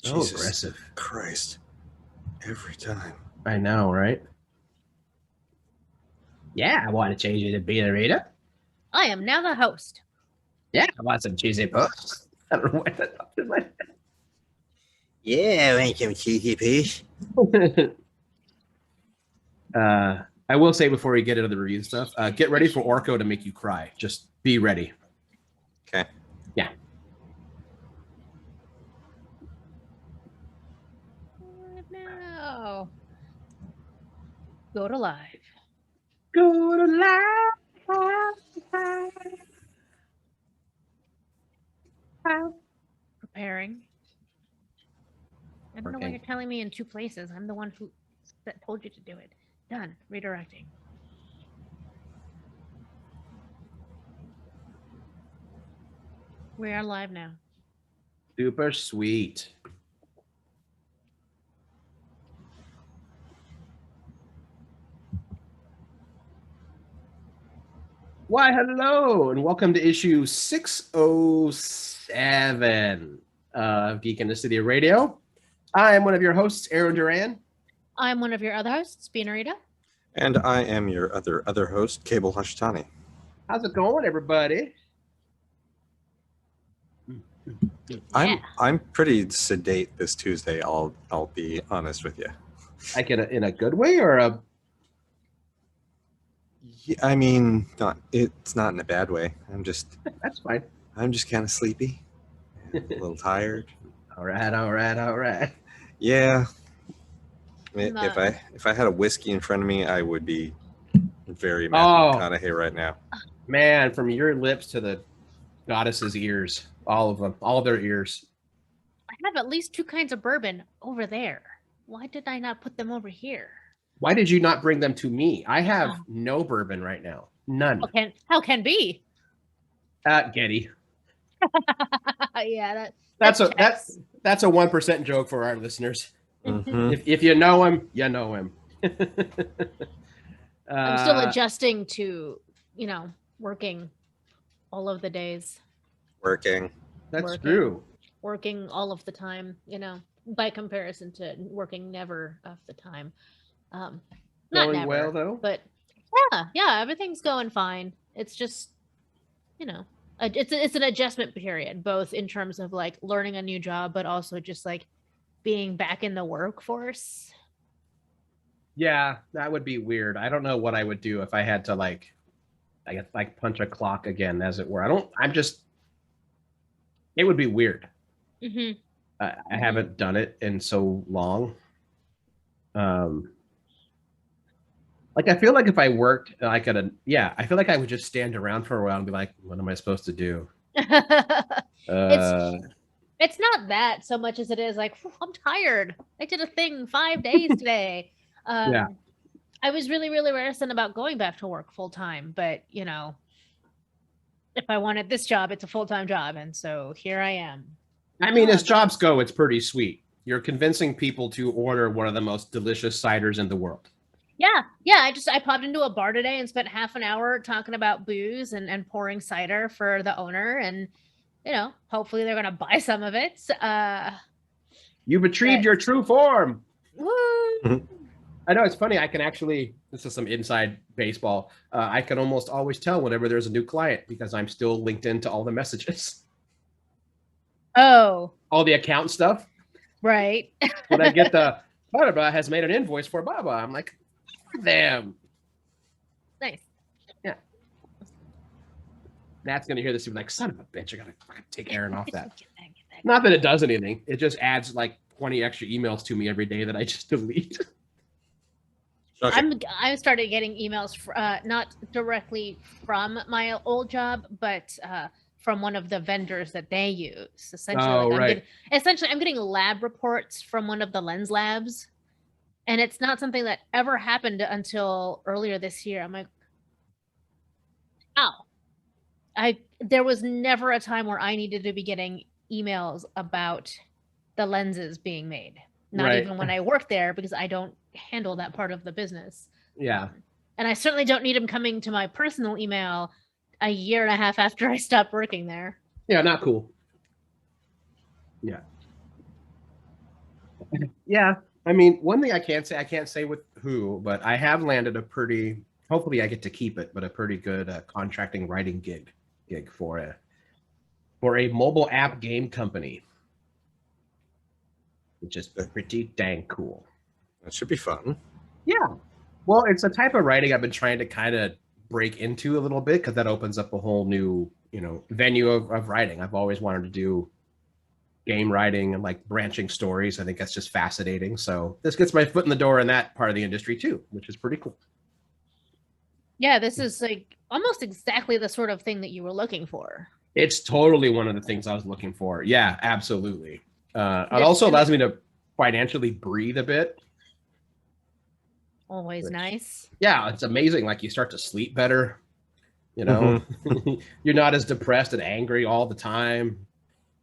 So Jesus aggressive. Christ. Every time. I know, right? Yeah, I want to change you to be the reader. I am now the host. Yeah, I want some cheesy puffs. I don't know why that popped in my Yeah, make him cheeky piece. head. I will say before we get into the review stuff, get ready for Orko to make you cry. Just be ready. Okay. Yeah. No. Go to live. Go to live. Preparing. I don't know why you're telling me in two places. I'm the one who that told you to do it. Done. Redirecting. We are live now. Super sweet. Why, hello, and welcome to issue 607 of Geek in the City of Radio. I am one of your hosts, Aaron Duran. I'm one of your other hosts, Beanarita. And I am your other host, Cable Hashtani. How's it going, everybody? I'm pretty sedate this Tuesday. I'll be honest with you. Like in a good way or a? Yeah, I mean, it's not in a bad way. That's fine. I'm just kind of sleepy, a little tired. All right. Yeah. If I had a whiskey in front of me, I would be very Matthew McConaughey right now. Man, from your lips to the goddess's ears, all of them, all of their ears. I have at least two kinds of bourbon over there. Why did I not put them over here? Why did you not bring them to me? I have no bourbon right now. None. How can be? Getty. Yeah, that's a 1% joke for our listeners. Mm-hmm. If you know him, you know him. I'm still adjusting to, working all of the days. That's true. Working all of the time, by comparison to working never of the time. Not going never, well though. But yeah, everything's going fine. It's just, it's an adjustment period, both in terms of like learning a new job, but also just like being back in the workforce. Yeah, that would be weird. I don't know what I would do if I had to I guess punch a clock again, as it were. It would be weird. Mm-hmm. I haven't done it in so long. I feel like if I worked I feel like I would just stand around for a while and be like, what am I supposed to do? It's not that so much as it is like, I'm tired. I did a thing 5 days today. I was really, really reticent about going back to work full time, but if I wanted this job, it's a full-time job, and so here I am. I mean, as jobs go, it's pretty sweet. You're convincing people to order one of the most delicious ciders in the world. Yeah. I popped into a bar today and spent half an hour talking about booze and pouring cider for the owner, and hopefully they're gonna buy some of it. You've retrieved your true form. Woo! I know, it's funny. I can actually, this is some inside baseball. I can almost always tell whenever there's a new client because I'm still linked into all the messages. Oh. All the account stuff. Right. When I get the blah, blah, has made an invoice for blah, blah, I'm like, them. Nice. Yeah. Nat's going to hear this and be like, son of a bitch, I got to take Aaron off that. Not that it does anything. It just adds 20 extra emails to me every day that I just delete. Okay. I started getting emails not directly from my old job, but from one of the vendors that they use. Essentially, I'm getting lab reports from one of the lens labs, and it's not something that ever happened until earlier this year. I'm like, there was never a time where I needed to be getting emails about the lenses being made. Not even when I work there, because I don't handle that part of the business. Yeah. And I certainly don't need them coming to my personal email a year and a half after I stopped working there. Yeah, not cool. Yeah. Yeah. I mean, one thing I can't say with who, but I have landed a pretty, hopefully I get to keep it, but a pretty good contracting writing gig for a mobile app game company, which is pretty dang cool. That should be fun. Yeah. Well, it's a type of writing I've been trying to kind of break into a little bit because that opens up a whole new, venue of writing. I've always wanted to do game writing and like branching stories. I think that's just fascinating. So this gets my foot in the door in that part of the industry too, which is pretty cool. Yeah, this is like almost exactly the sort of thing that you were looking for. It's totally one of the things I was looking for. Yeah, absolutely. It also allows me to financially breathe a bit. Always nice. Yeah, it's amazing. Like you start to sleep better. You're not as depressed and angry all the time.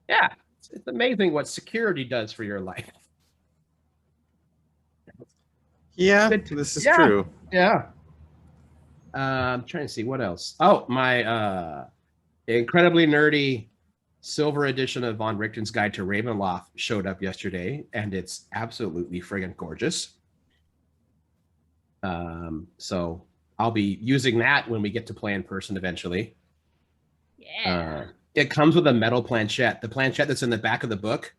Yeah, it's amazing what security does for your life. Yeah, this is true. Yeah. I'm trying to see what else. Oh, my incredibly nerdy silver edition of Von Richton's Guide to Ravenloft showed up yesterday, and it's absolutely friggin' gorgeous. So I'll be using that when we get to play in person eventually. Yeah. It comes with a metal planchette. The planchette that's in the back of the book.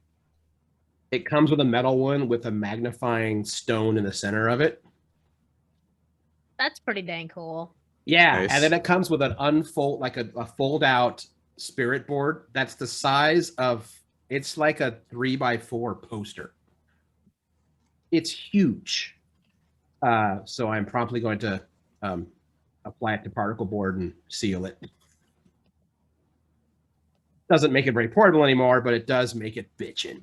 It comes with a metal one with a magnifying stone in the center of it. That's pretty dang cool. Yeah, nice. And then it comes with an unfold, like a fold-out spirit board that's the size of, it's like a 3x4 poster. It's huge. So I'm promptly going to apply it to particle board and seal it. Doesn't make it very portable anymore, but it does make it bitchin'.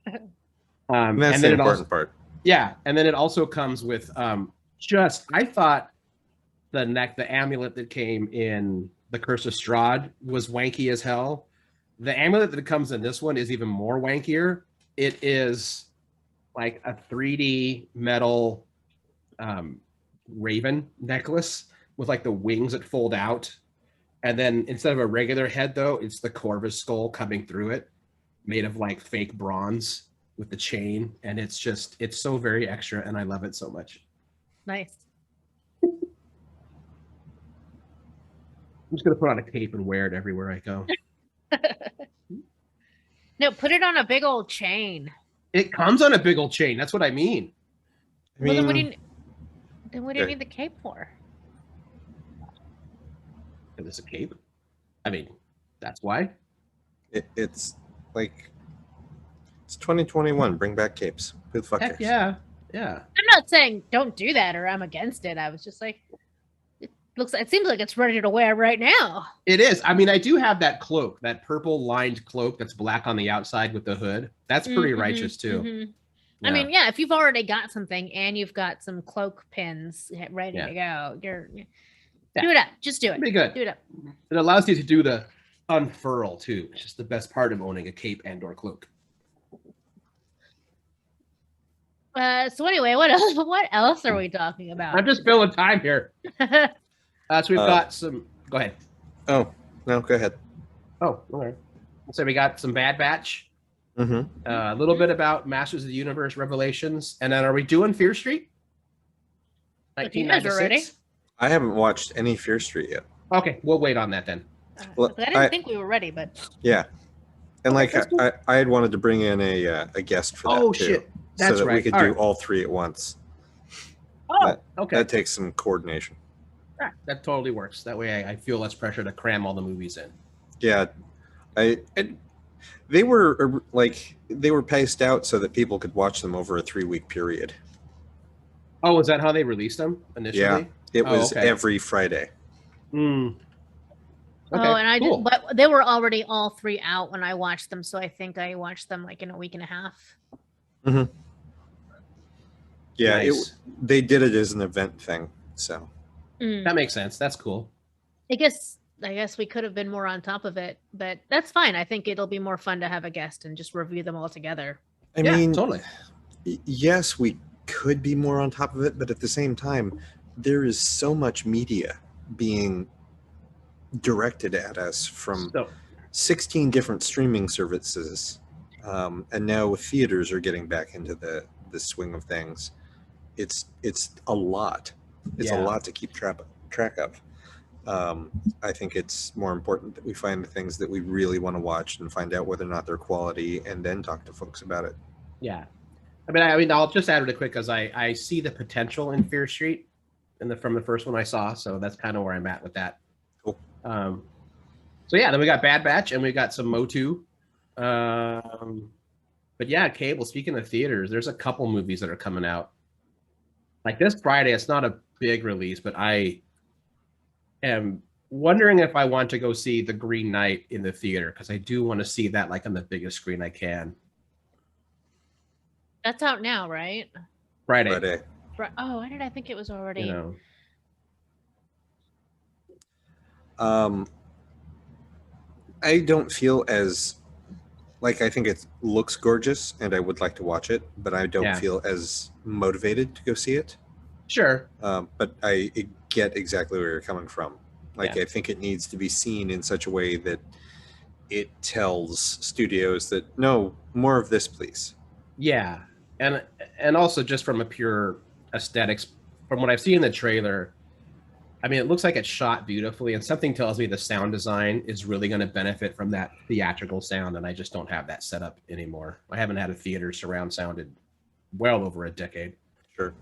That's the important part. Yeah, and then it also comes with I thought the amulet that came in The Curse of Strahd was wanky as hell. The amulet that comes in this one is even more wankier. It is like a 3D metal raven necklace with like the wings that fold out. And then instead of a regular head, though, it's the Corvus skull coming through it, made of like fake bronze with the chain. And it's so very extra, and I love it so much. Nice. I'm just going to put on a cape and wear it everywhere I go. No, put it on a big old chain. It comes on a big old chain. That's what I mean. Well, then what do you need the cape for? There's a cape. I mean, that's why. It's like, it's 2021. Bring back capes. Who the fuck cares? Yeah. I'm not saying don't do that or I'm against it. I was just like, it seems like it's ready to wear right now. It is. I mean, I do have that cloak, that purple lined cloak that's black on the outside with the hood. That's pretty righteous too. Mm-hmm. Yeah. I mean, yeah, if you've already got something and you've got some cloak pins ready to go, do it up. Just do it. Pretty good. Do it up. It allows you to do the unfurl too, which is the best part of owning a cape and/or cloak. So anyway, what else are we talking about? I'm just filling time here. So we've got some. Go ahead. Oh no, go ahead. Oh, all right. So we got some Bad Batch. Mm-hmm. A little bit about Masters of the Universe Revelations, and then are we doing Fear Street? 1996. I haven't watched any Fear Street yet. Okay, we'll wait on that then. I didn't think we were ready, but yeah, and like I had wanted to bring in a guest for that too. Shit, that's so that right. we could do all three at once. Oh, okay. That takes some coordination. Ah, that totally works. That way, I feel less pressure to cram all the movies in. Yeah, they were paced out so that people could watch them over a 3-week period. Oh, is that how they released them initially? Yeah, it was every Friday. Okay, and cool. But they were already all three out when I watched them, so I think I watched them like in a week and a half. Mm-hmm. Yeah, nice. They did it as an event thing, so that makes sense. That's cool. I guess we could have been more on top of it, but that's fine. I think it'll be more fun to have a guest and just review them all together. I mean, totally. Yes, we could be more on top of it, but at the same time, there is so much media being directed at us from 16 different streaming services. And now theaters are getting back into the swing of things. It's a lot. It's a lot to keep track of. I think it's more important that we find the things that we really want to watch and find out whether or not they're quality, and then talk to folks about it. Yeah, I mean, I'll just add really quick because I see the potential in Fear Street, from the first one I saw, so that's kind of where I'm at with that. Cool. So yeah, then we got Bad Batch and we got some Motu. But yeah, cable. Speaking of theaters, there's a couple movies that are coming out. Like this Friday, it's not a big release, but I am wondering if I want to go see The Green Knight in the theater because I do want to see that like on the biggest screen I can. That's out now, right? Friday. Oh, why did I think it was already? You know. I don't feel as like I think it looks gorgeous and I would like to watch it, but I don't feel as motivated to go see it. Sure. But I get exactly where you're coming from. Like I think it needs to be seen in such a way that it tells studios that no, more of this, please. Yeah. And also just from a pure aesthetics, from what I've seen in the trailer, I mean, it looks like it's shot beautifully, and something tells me the sound design is really going to benefit from that theatrical sound, and I just don't have that set up anymore. I haven't had a theater surround sound in well over a decade. Sure.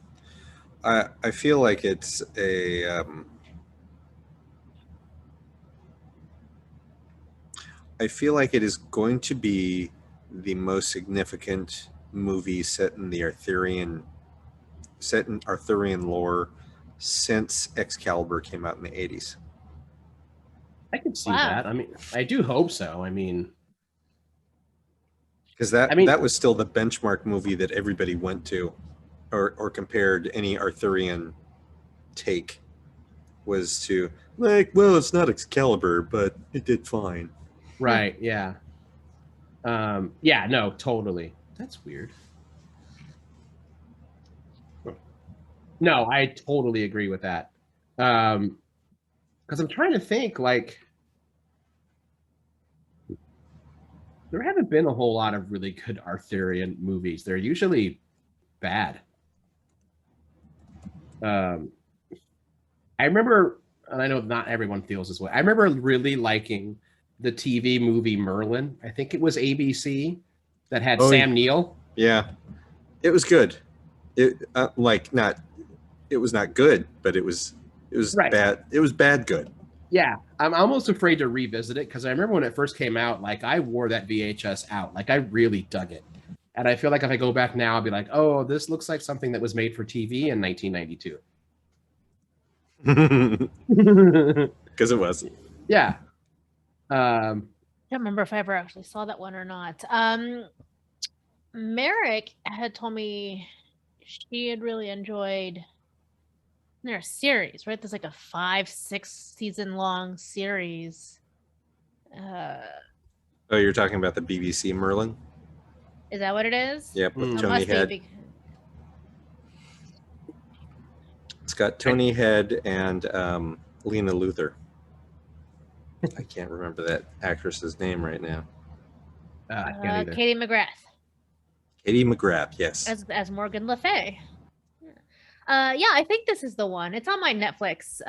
I feel like it's a... I feel like it is going to be the most significant movie set in Arthurian lore since Excalibur came out in the 80s. I could see that. I mean, I do hope so. I mean, because that was still the benchmark movie that everybody went to, or compared any Arthurian take was to, like, well, it's not Excalibur, but it did fine. Right. Yeah. Yeah. No. Totally. That's weird. No, I totally agree with that. Because I'm trying to think, like, there haven't been a whole lot of really good Arthurian movies. They're usually bad. I remember, and I know not everyone feels this way, I remember really liking the TV movie Merlin. I think it was ABC that had Sam Neill. Yeah, it was good. It it was not good, but it was bad. It was bad good. Yeah, I'm almost afraid to revisit it because I remember when it first came out, like I wore that VHS out. Like I really dug it. And I feel like if I go back now, I'll be like, oh, this looks like something that was made for TV in 1992. Because it was. Yeah. I don't remember if I ever actually saw that one or not. Merrick had told me she had really enjoyed their series, right? There's like a 5-6 season long series. Oh, you're talking about the BBC Merlin? Is that what it is? Yep, with Tony Head. It's got Tony Head and Lena Luthor. I can't remember that actress's name right now. Katie McGrath. Katie McGrath, yes. As Morgan Le Fay. Yeah, I think this is the one. It's on my Netflix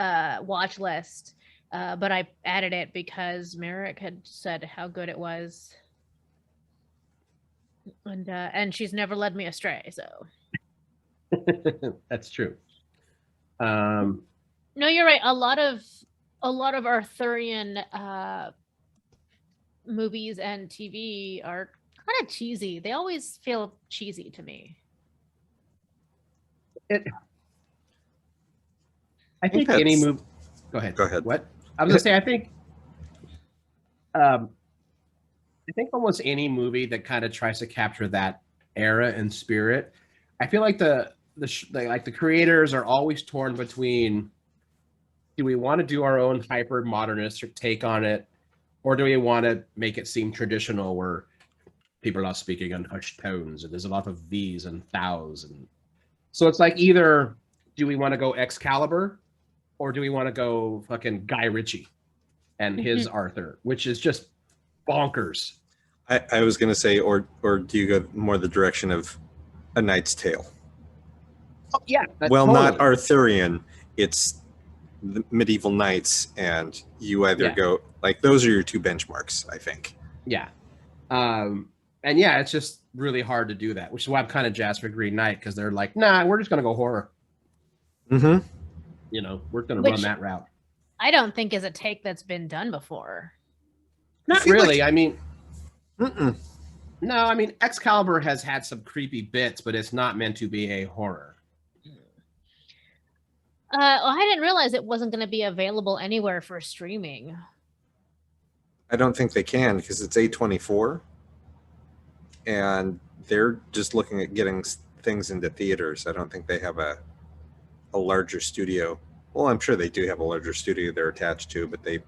watch list, but I added it because Merrick had said how good it was, and she's never led me astray. So that's true. No, you're right. A lot of Arthurian movies and TV are kind of cheesy. They always feel cheesy to me. I think any movie. Go ahead. Go ahead. What? I was gonna say. I think almost any movie that kind of tries to capture that era and spirit. I feel like the creators are always torn between: do we want to do our own hyper modernistic take on it, or do we want to make it seem traditional, where people are speaking in hushed tones and there's a lot of these and thous, and so it's like either do we want to go Excalibur, or do we want to go fucking Guy Ritchie and his Arthur, which is just bonkers. I was going to say, or do you go more the direction of A Knight's Tale? Oh, yeah. Well, totally. not Arthurian. It's the medieval knights, and you either go like those are your two benchmarks, I think. Yeah. And yeah, it's just really hard to do that, which is why I'm kind of jazzed for Green Knight, because they're like, nah, we're just going to go horror. Mm-hmm. You know, we're going to run that route. I don't think is a take that's been done before. Not really. I mean, no, I mean, Excalibur has had some creepy bits, but it's not meant to be a horror. I didn't realize it wasn't going to be available anywhere for streaming. I don't think they can because it's A24, and they're just looking at getting things into theaters. I don't think they have a larger studio. Well, I'm sure they do have a larger studio they're attached to, but they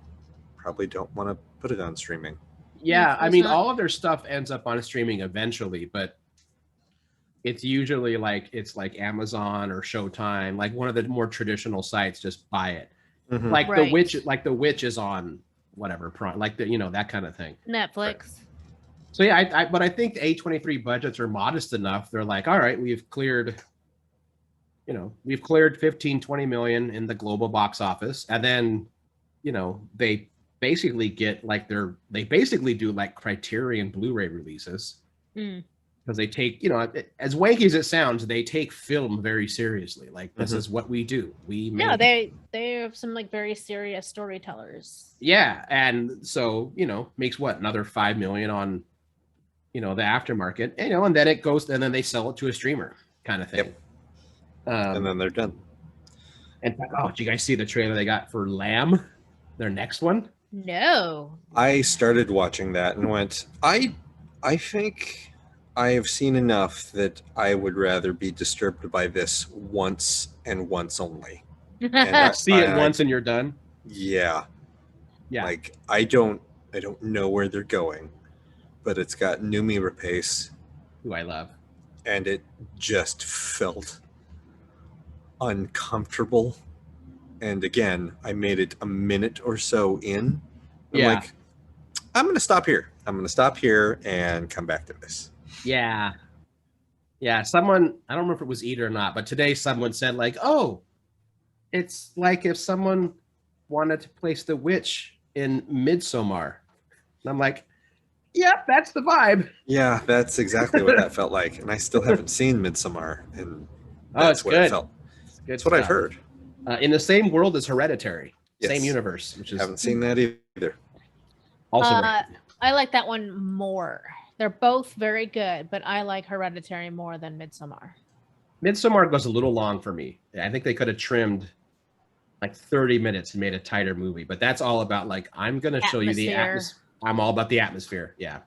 probably don't want to put it on streaming. Yeah, I mean, all of their stuff ends up on streaming eventually, but it's usually like Amazon or Showtime, like one of the more traditional sites. Just buy it, like The Witch is on whatever like that kind of thing. Netflix. Right. So yeah, but I think A23 budgets are modest enough. They're like, all right, we've cleared 15-20 million in the global box office, and then they basically get like they basically do like Criterion Blu-ray releases. Because they take, as wanky as it sounds, they take film very seriously. Like, this is what we do. They have some like very serious storytellers. Yeah, and so makes what, another 5 million on the aftermarket, and then it goes, and then they sell it to a streamer kind of thing. Yep. And then they're done. And did you guys see the trailer they got for Lamb, their next one? No. I started watching that and went, I think I have seen enough that I would rather be disturbed by this once and once only. And see it once and you're done. Yeah. Yeah. Like I don't know where they're going, but it's got Noomi Rapace, who I love, and it just felt uncomfortable. And again, I made it a minute or so in. I'm like, I'm going to stop here. I'm going to stop here and come back to this. Yeah. Someone, I don't remember if it was Ed or not, but today someone said like, oh, it's like if someone wanted to place the witch in Midsommar. And I'm like, yep, that's the vibe. Yeah, that's exactly what that felt like. And I still haven't seen Midsommar. And that's what good. It felt. That's what I've heard. In the same world as Hereditary. Yes. Same universe. Which is haven't seen that either. Also I like that one more. They're both very good, but I like Hereditary more than Midsommar. Midsommar goes a little long for me. I think they could have trimmed like 30 minutes and made a tighter movie, but that's all about like, I'm going to show you the atmosphere. I'm all about the atmosphere. Yeah.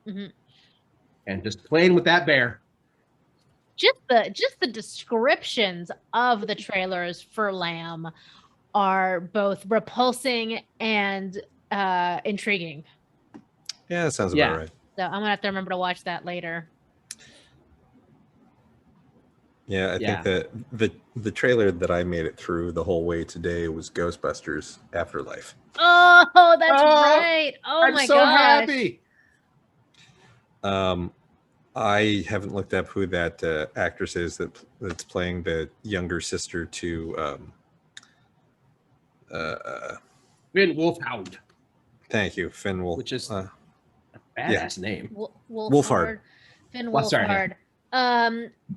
And just playing with that bear. Just the descriptions of the trailers for Lamb are both repulsing and intriguing. Yeah, that sounds about right. So I'm gonna have to remember to watch that later. Yeah, I think that the trailer that I made it through the whole way today was Ghostbusters Afterlife. Oh, that's right. Oh I'm my so gosh. happy. I haven't looked up who that actress is that's playing the younger sister to Finn Wolfhard. Thank you, Finn Wolf. Which is a badass name. Wolfhard. Finn Wolfhard.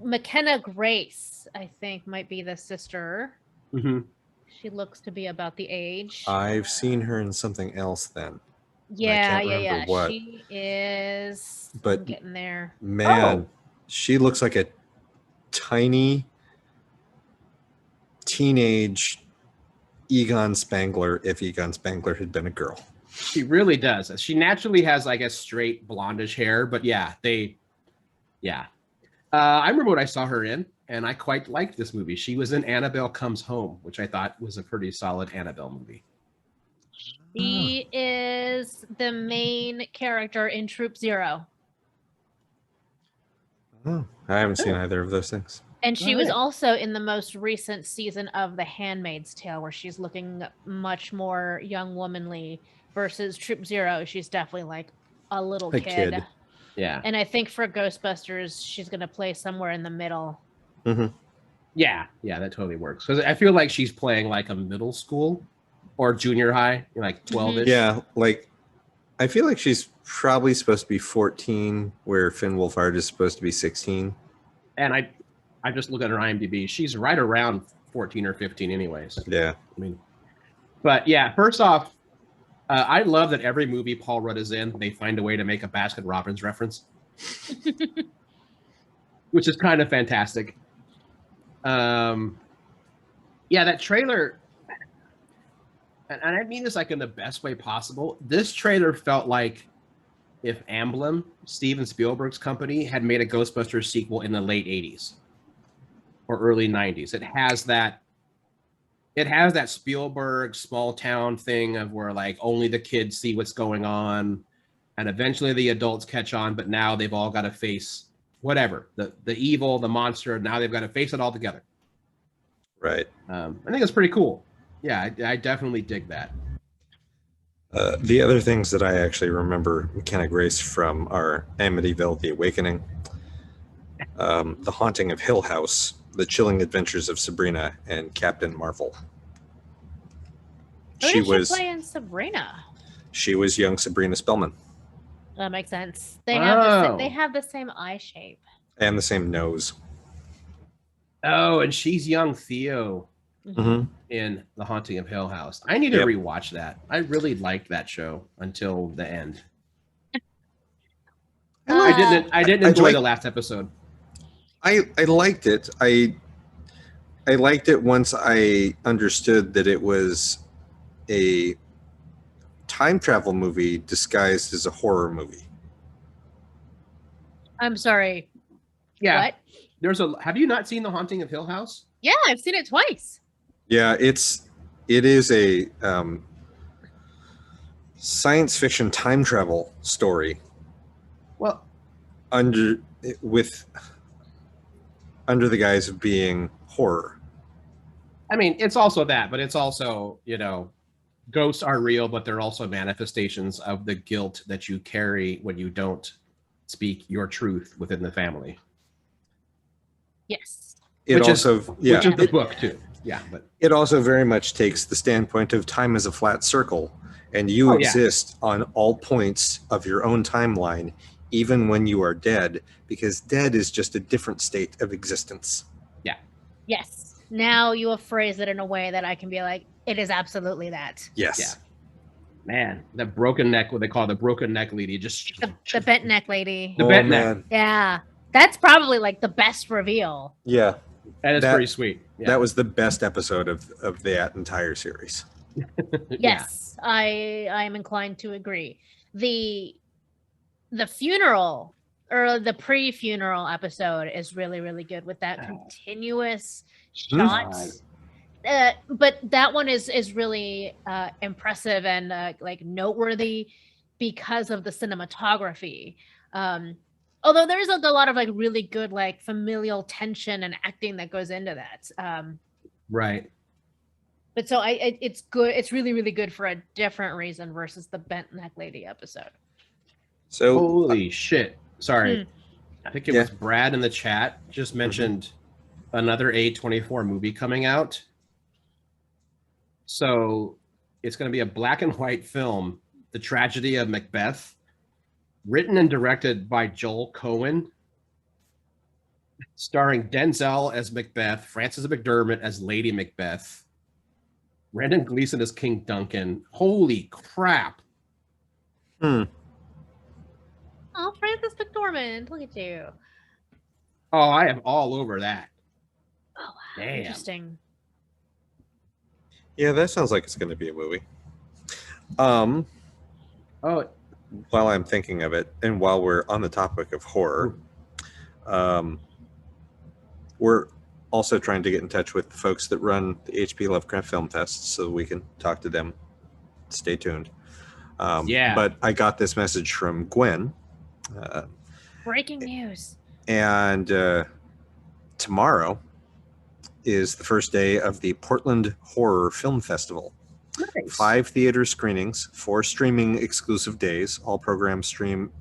McKenna Grace, I think, might be the sister. She looks to be about the age. I've seen her in something else then. Yeah. What. She is getting there. Man, she looks like a tiny teenage Egon Spangler if Egon Spangler had been a girl. She really does. She naturally has, I guess, straight blondish hair, but I remember what I saw her in, and I quite liked this movie. She was in Annabelle Comes Home, which I thought was a pretty solid Annabelle movie. She is the main character in Troop Zero. Oh, I haven't seen either of those things. And she was also in the most recent season of The Handmaid's Tale, where she's looking much more young womanly versus Troop Zero. She's definitely like a little kid. Yeah. And I think for Ghostbusters, she's going to play somewhere in the middle. Mm-hmm. Yeah, that totally works. Because I feel like she's playing like a middle school or junior high, like 12-ish. Yeah, like I feel like she's probably supposed to be 14, where Finn Wolfhard is supposed to be 16. And I just look at her IMDb. She's right around 14 or 15 anyways. Yeah. I mean, but yeah, first off, I love that every movie Paul Rudd is in, they find a way to make a Baskin-Robbins reference, which is kind of fantastic. Yeah, that trailer, and I mean this like in the best way possible. This trailer felt like if Amblin, Steven Spielberg's company, had made a Ghostbusters sequel in the late 80s or early 90s. It has that Spielberg small town thing of where like only the kids see what's going on, and eventually the adults catch on, but now they've all got to face whatever, the evil, the monster. Now they've got to face it all together. Right. I think it's pretty cool. Yeah, I definitely dig that. The other things that I actually remember McKenna Grace from are Amityville: The Awakening, The Haunting of Hill House, The Chilling Adventures of Sabrina, and Captain Marvel. Who did she play in Sabrina? She was young Sabrina Spellman. That makes sense. They have the same eye shape and the same nose. Oh, and she's young Theo mm-hmm. in The Haunting of Hill House. I need to rewatch that. I really liked that show until the end. I didn't enjoy the last episode. I liked it. I liked it once I understood that it was a time travel movie disguised as a horror movie. I'm sorry. Yeah. What? Have you not seen The Haunting of Hill House? Yeah, I've seen it twice. Yeah, it is a science fiction time travel story. Well, under the guise of being horror. I mean, it's also that, but it's also, ghosts are real, but they're also manifestations of the guilt that you carry when you don't speak your truth within the family. Yes. Which is the book too. Yeah, but it also very much takes the standpoint of time as a flat circle, and you exist on all points of your own timeline, even when you are dead, because dead is just a different state of existence. Yeah. Yes. Now you have phrased it in a way that I can be like, it is absolutely that. Yes. Yeah. Man, that broken neck, what they call the broken neck lady, just the bent neck lady. The bent neck. Yeah. That's probably like the best reveal. Yeah. That is pretty sweet. Yeah. That was the best episode of that entire series. Yes, I am inclined to agree. The funeral or the pre-funeral episode is really, really good with that continuous shot. But that one is really impressive and like noteworthy because of the cinematography. Although there's a lot of like really good like familial tension and acting that goes into that. Right. But so it's good. It's really, really good for a different reason versus the bent neck lady episode. So holy shit. Sorry. I think it was Brad in the chat just mentioned another A24 movie coming out. So it's going to be a black and white film, The Tragedy of Macbeth. Written and directed by Joel Cohen, starring Denzel as Macbeth, Frances McDermott as Lady Macbeth, Brendan Gleeson as King Duncan. Holy crap! Oh, Frances McDormand, look at you! Oh, I am all over that. Oh, wow. Damn. Interesting. Yeah, that sounds like it's going to be a movie. While I'm thinking of it, and while we're on the topic of horror, we're also trying to get in touch with the folks that run the HP Lovecraft Film Fest so we can talk to them. Stay tuned. But I got this message from Gwen. Breaking news. And tomorrow is the first day of the Portland Horror Film Festival. Nice. 5 theater screenings, 4 streaming exclusive days. All programs stream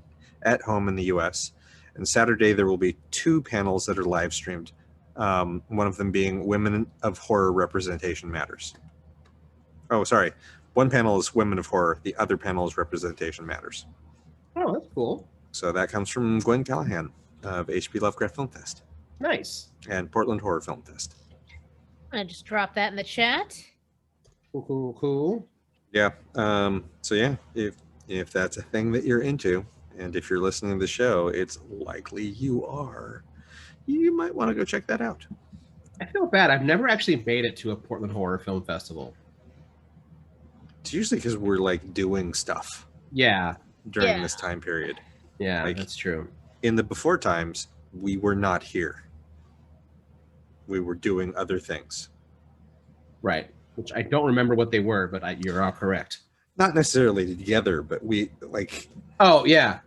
at home in the US. And Saturday, there will be 2 panels that are live streamed. One of them being Women of Horror Representation Matters. Oh, sorry. One panel is Women of Horror. The other panel is Representation Matters. Oh, that's cool. So that comes from Gwen Callahan of HP Lovecraft Film Fest. Nice. And Portland Horror Film Fest. I just dropped that in the chat. Cool. Yeah. So yeah, if that's a thing that you're into, and if you're listening to the show, it's likely you are, you might want to go check that out. I feel bad. I've never actually made it to a Portland Horror Film Festival. It's usually because we're like doing stuff. Yeah. During this time period. Yeah, like, that's true. In the before times, we were not here. We were doing other things. Right. Which I don't remember what they were, but you're all correct. Not necessarily together, but we like. Oh, yeah.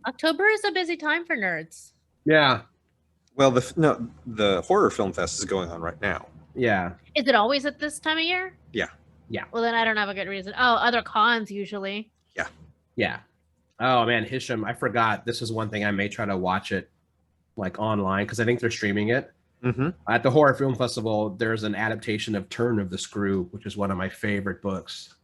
October is a busy time for nerds. Yeah. Well, the Horror Film Fest is going on right now. Yeah. Is it always at this time of year? Yeah. Yeah. Well, then I don't have a good reason. Oh, other cons usually. Yeah. Yeah. Oh, man, Hisham, I forgot. This is one thing I may try to watch it like online because I think they're streaming it. Mm-hmm. At the Horror Film Festival, there's an adaptation of Turn of the Screw, which is one of my favorite books.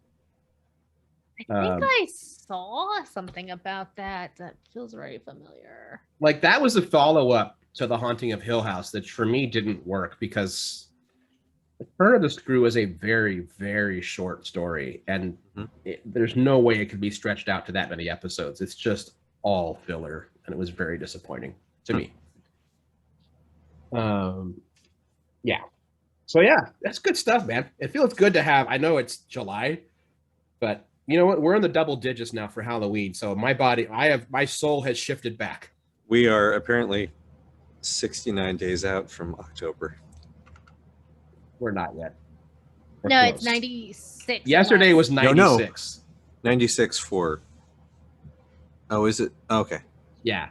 I think I saw something about that. That feels very familiar. Like that was a follow-up to The Haunting of Hill House that for me didn't work because Turn of the Screw is a very, very short story, and there's no way it could be stretched out to that many episodes. It's just all filler, and it was very disappointing to me. Yeah. So yeah, that's good stuff, man. It feels good to have. I know it's July, but you know what? We're in the double digits now for Halloween. So my soul has shifted back. We are apparently 69 days out from October. We're not yet. No, it's 96. Yesterday was 96. No. 96 for. Oh, is it? Okay. Yeah.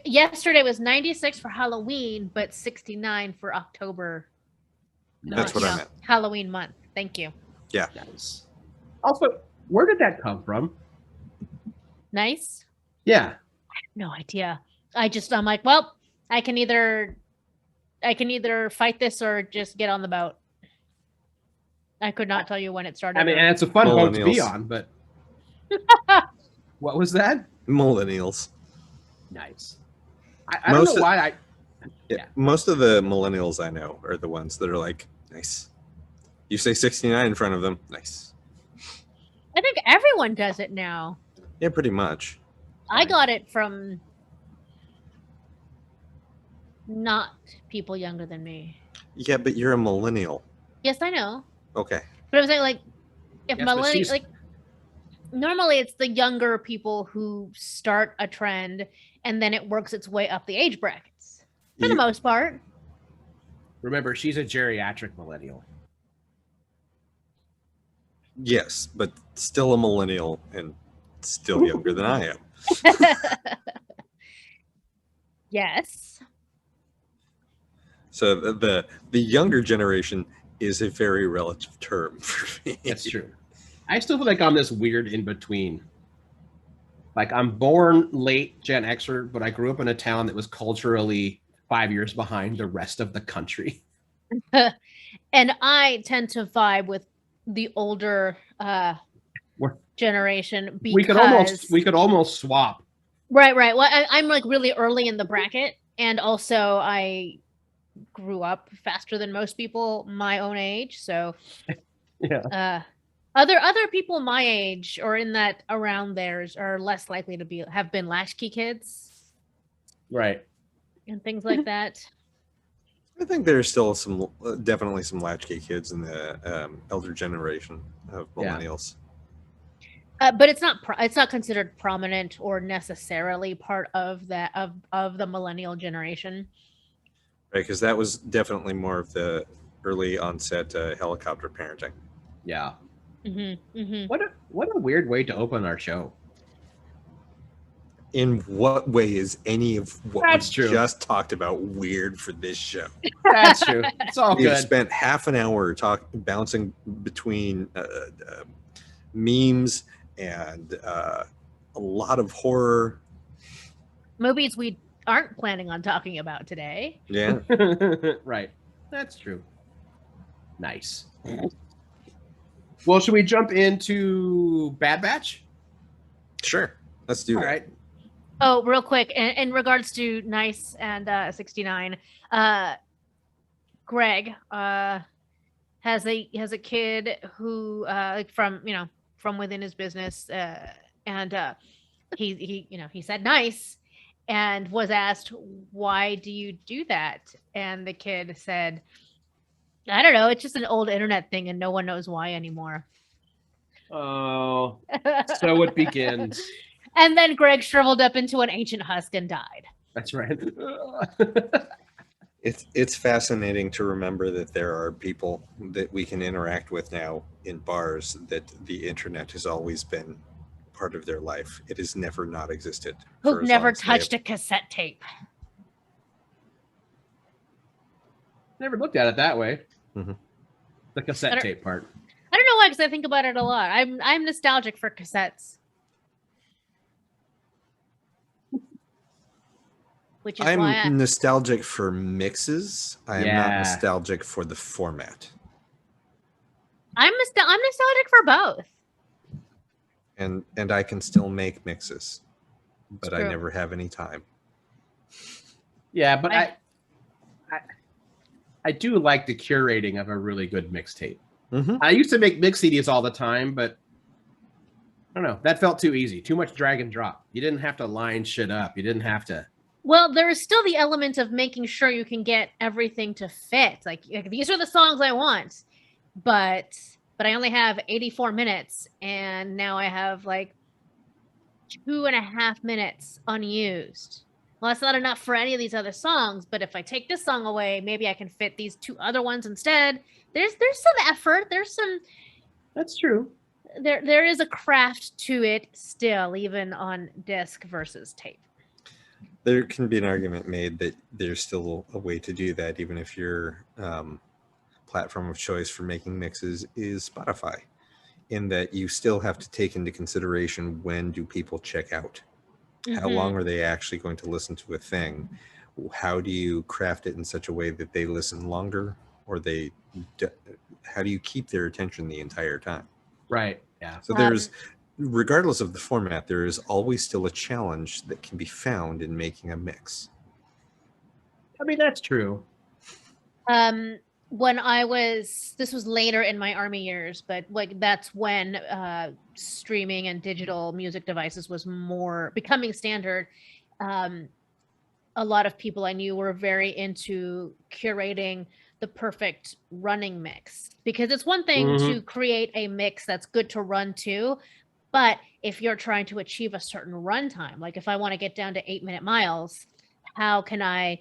Yesterday was 96 for Halloween, but 69 for October. That's what I meant. Halloween month. Thank you. Yeah. Nice. Also, where did that come from? Nice. Yeah. I have no idea. I'm like, well, I can either fight this or just get on the boat. I could not tell you when it started. I mean, and it's a fun boat to be on, but what was that? Millennials. Nice. I don't know why Yeah. Most of the millennials I know are the ones that are like, nice. You say 69 in front of them, nice. I think everyone does it now. Yeah, pretty much. I got it from not people younger than me. Yeah, but you're a millennial. Yes, I know. Okay. But I'm saying, like, if Yes, millennials, like, normally it's the younger people who start a trend and then it works its way up the age brackets for the most part. Remember, she's a geriatric millennial. Yes, but still a millennial and still younger than I am. Yes. So the younger generation is a very relative term for me. That's true. I still feel like I'm this weird in between. Like I'm born late Gen Xer, but I grew up in a town that was culturally 5 years behind the rest of the country. And I tend to vibe with the older generation because we could almost swap. Right. Well, I'm like really early in the bracket, and also I grew up faster than most people my own age. So, yeah. Other people my age or in that around theirs are less likely to have been latchkey kids, right, and things like that. I think there's still definitely some latchkey kids in the elder generation of millennials. But it's not considered prominent or necessarily part of that of the millennial generation. Right, because that was definitely more of the early onset helicopter parenting. Yeah. Mm-hmm, mm-hmm. What a weird way to open our show. In what way is any of what we just talked about weird for this show? That's true. It's all good. We've spent half an hour bouncing between memes and a lot of horror movies we aren't planning on talking about today. Yeah. Right. That's true. Nice. Well, should we jump into Bad Batch? Sure. Let's do All that. right. Oh, real quick, in regards to Nice and 69, Greg has a kid who like from within his business, and he said nice, and was asked, why do you do that? And the kid said, I don't know, it's just an old internet thing and no one knows why anymore. Oh, so it begins. And then Greg shriveled up into an ancient husk and died. That's right. It's fascinating to remember that there are people that we can interact with now in bars that the internet has always been part of their life. It has never not existed. Who've never touched a cassette tape. Never looked at it that way. Mm-hmm. The cassette tape part. I don't know why, because I think about it a lot. I'm nostalgic for cassettes. Which is why I'm nostalgic for mixes. I am not nostalgic for the format. I'm nostalgic for both. And I can still make mixes, but I never have any time. Yeah, but I do like the curating of a really good mixtape. Mm-hmm. I used to make mix CDs all the time, but I don't know. That felt too easy. Too much drag and drop. You didn't have to line shit up. You didn't have to. Well, there is still the element of making sure you can get everything to fit. Like these are the songs I want, but I only have 84 minutes, and now I have like 2.5 minutes unused. Well, that's not enough for any of these other songs, but if I take this song away, maybe I can fit these 2 other ones instead. There's some effort. That's true. There is a craft to it still, even on disc versus tape. There can be an argument made that there's still a way to do that, even if your platform of choice for making mixes is Spotify, in that you still have to take into consideration when do people check out. Mm-hmm. How long are they actually going to listen to a thing? How do you craft it in such a way that they listen longer, or how do you keep their attention the entire time? Right. Yeah. So there's, regardless of the format, there is always still a challenge that can be found in making a mix. I mean, that's true. When this was later in my Army years, but like that's when streaming and digital music devices was more becoming standard. A lot of people I knew were very into curating the perfect running mix, because it's one thing to create a mix that's good to run to, but if you're trying to achieve a certain runtime, like if I want to get down to 8-minute miles, how can I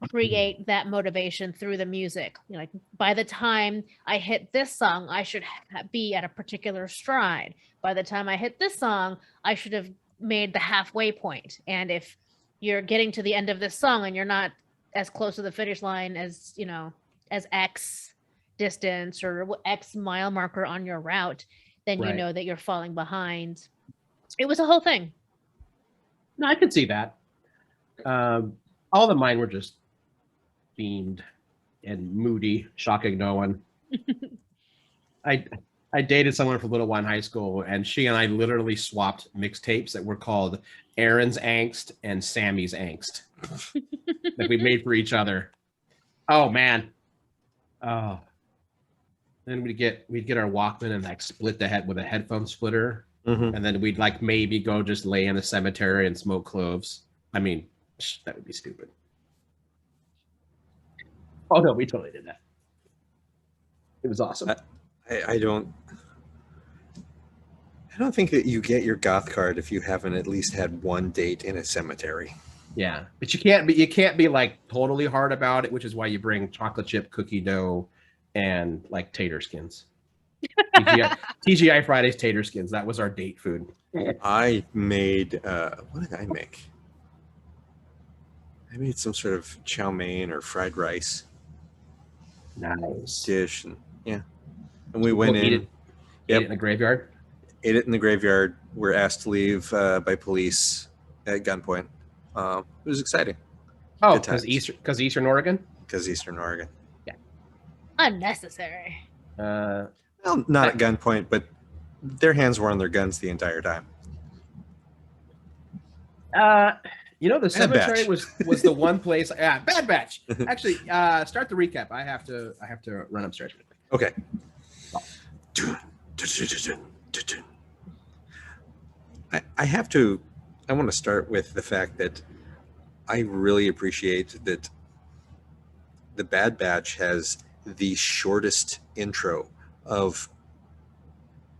create that motivation through the music? Like by the time I hit this song, I should be at a particular stride. By the time I hit this song, I should have made the halfway point. And if you're getting to the end of this song and you're not as close to the finish line as, as X distance or X mile marker on your route, then you know that you're falling behind. It was a whole thing. No, I could see that. All of mine were just themed and moody, shocking no one. I dated someone for a little while in high school, and she and I literally swapped mixtapes that were called Aaron's Angst and Sammy's Angst that we made for each other. Oh man. Oh. Then we'd get our Walkman and like split the head with a headphone splitter. Mm-hmm. And then we'd like maybe go just lay in the cemetery and smoke cloves. I mean, that would be stupid. Oh no, we totally did that. It was awesome. I don't think that you get your goth card if you haven't at least had one date in a cemetery. Yeah, but you can't be like totally hard about it, which is why you bring chocolate chip cookie dough and like tater skins. TGI Fridays tater skins. That was our date food. I made what did I make? I made some sort of chow mein or fried rice. Nice dish, and and we went in. Ate it in the graveyard. Ate it in the graveyard. We're asked to leave by police at gunpoint. It was exciting. Oh, because Eastern Oregon. Because Eastern Oregon. Yeah. Unnecessary. Well, not at gunpoint, but their hands were on their guns the entire time. The cemetery was the one place. Yeah, Bad Batch. Actually, start the recap. I have to run upstairs. Okay. I want to start with the fact that I really appreciate that the Bad Batch has the shortest intro of